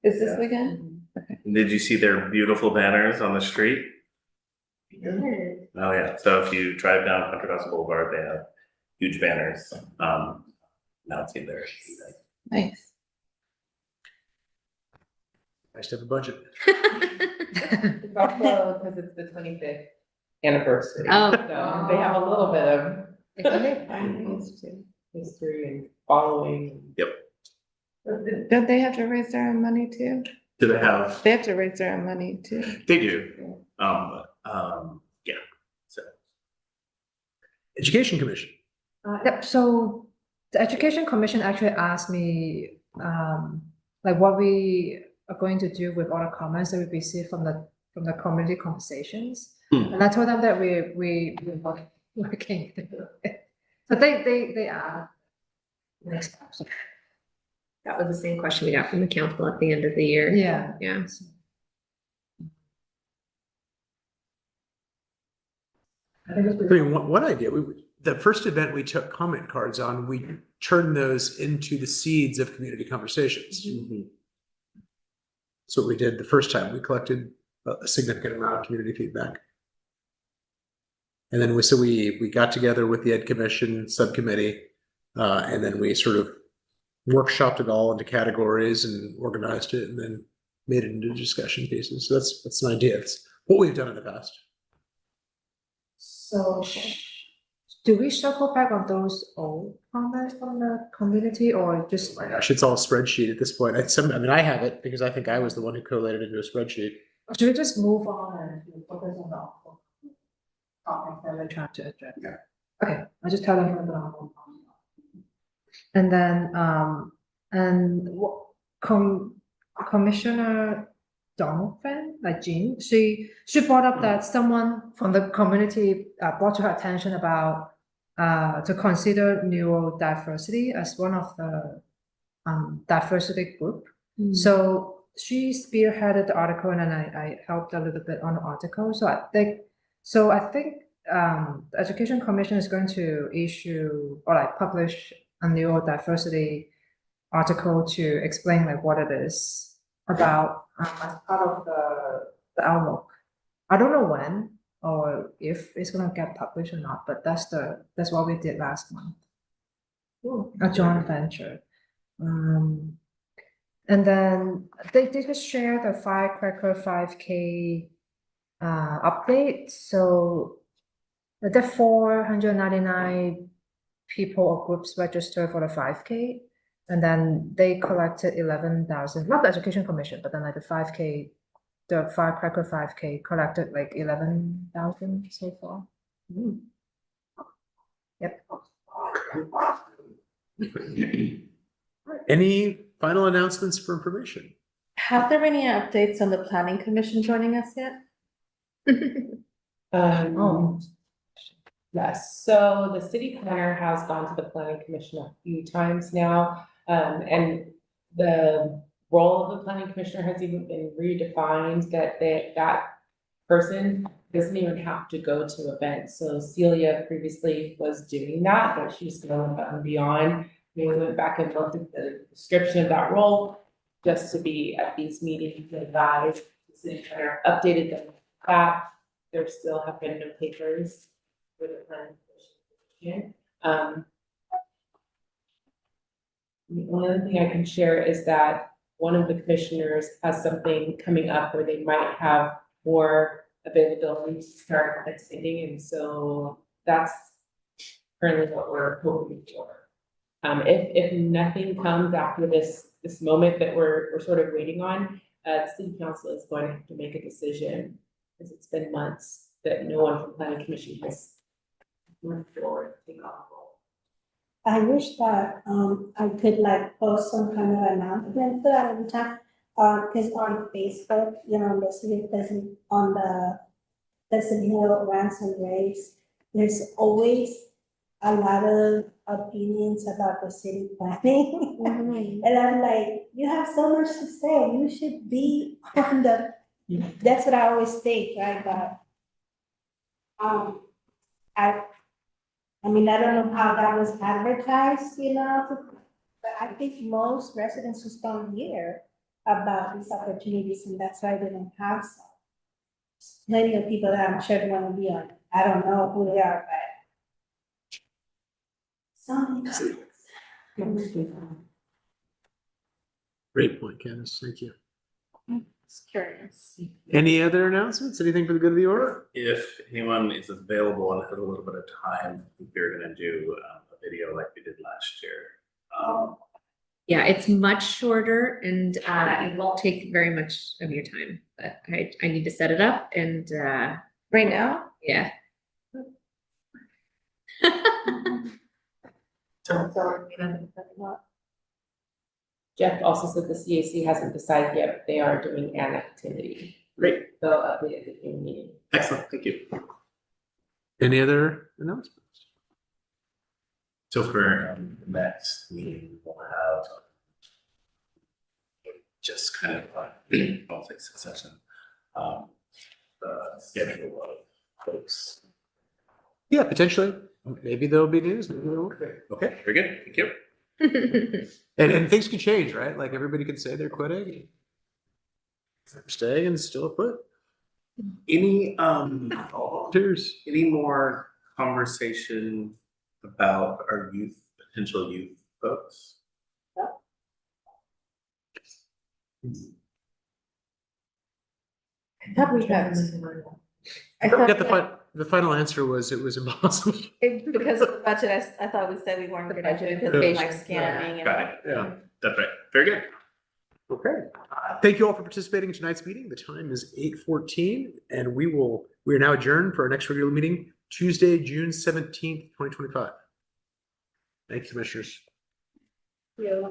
Is this Yeah. weekend? Did you see their beautiful banners on the street? Good. Oh, yeah. So if you drive down Contra Costa Boulevard, they have huge banners. Announcing their. Nice. Nice to have a budget. It's also because it's the 25th anniversary. Oh. So they have a little bit of history and following. Don't they have to raise their own money too? Do they have? They have to raise their own money too. They do. Yeah. So. Education Commission. Yep, so the Education Commission actually asked me, like what we are going to do with all the comments that we received from the community conversations. Hmm. And I told them that we're working through it. So they are. That was the same question we got from the council at the end of the year. Yeah. Yeah. I mean, one idea, the first event we took comment cards on, we turned those into the seeds of community conversations. That's what we did the first time. We collected a significant amount of community feedback. And then we got together with the Ed Commission subcommittee, and then we sort of workshopped it all into categories and organized it and then made it into discussion pieces. So that's an idea. It's what we've done in the past. So do we circle back on those old comments from the community or just? Oh my gosh, it's all a spreadsheet at this point. I mean, I have it because I think I was the one who collated it into a spreadsheet. Or should we just move on and focus on the topic that we're trying to address? Yeah. Okay, I'll just tell them. And then, Commissioner Donovan, like Jean, she brought up that someone from the community brought to her attention about to consider neurodiversity as one of the diversity group. So she spearheaded the article and then I helped a little bit on the article. So I think the Education Commission is going to issue or like publish a neurodiversity article to explain like what it is about as part of the outlook. I don't know when or if it's gonna get published or not, but that's what we did last month. A joint venture. And then they just share the Firecracker 5K update. So there are 499 people or groups registered for the 5K. And then they collected 11,000, not the Education Commission, but then like the 5K, the Firecracker 5K collected like 11,000 so far. Yep. Any final announcements for information? Have there been any updates on the planning commission joining us yet? Yes, so the city planner has gone to the planning commission a few times now. And the role of the planning commissioner has even been redefined that person doesn't even have to go to events. So Celia previously was doing that, but she's going above and beyond. We went back and looked at the description of that role just to be at these meetings and advise the city planner, updated them with that. there still have been no papers for the planning commission. The only other thing I can share is that one of the commissioners has something coming up where they might have more availability to start extending, and so that's currently what we're hoping for. If nothing comes after this moment that we're sort of waiting on, the city council is going to have to make a decision, because it's been months that no one from planning commission has moved forward to take off. I wish that, I could like post some kind of announcement for that every time. Cause on Facebook, you know, the city doesn't, on the Pleasant Hill Rants and Raves, there's always a lot of opinions about the city planning. And I'm like, you have so much to say, you should be on the, that's what I always think, right, but I mean, I don't know how that was advertised, you know, but I think most residents just don't hear about these opportunities, and that's why they don't have some. Plenty of people that I'm sure want to be on, it. I don't know who they are, but. Some. Great point, Candace. Thank you. Just curious. Any other announcements? Anything for the good of the order? If anyone is available and has a little bit of time, I think we're gonna do a video like we did last year. Yeah, it's much shorter and it won't take very much of your time, but I need to set it up and Right now? yeah. Jeff also said the CAC hasn't decided yet, but they are doing an activity. Great, They'll update at the June meeting. excellent, thank you. Any other announcements? So for the next meeting, we'll have just kind of I'll say succession, the schedule of folks. Yeah, potentially. Maybe there'll be news. Maybe there won't be. Okay, very good, thank you. And things can change, right? Like everybody can say they're quitting. They're staying and still put. Any Cheers. any more conversation about our potential youth folks? I thought we had. I Got thought the final answer was it was impossible. Because of the budget, I thought we said we weren't gonna do it because of like scamming and. Got it, Yeah. that's right, very good. Okay. Thank you all for participating in tonight's meeting. The time is 8:14 and we are now adjourned for our next regular meeting, Tuesday, June 17th, 2025. Thank you, commissioners. Yeah.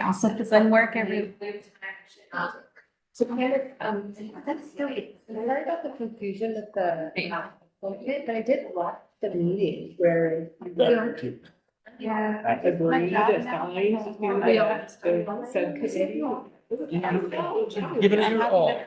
Also, does that work every? So kind of, that's great. I heard about the confusion with the appointment, but I did watch the meeting where. Yeah. I agreed, as guys, we all said, Give it your all.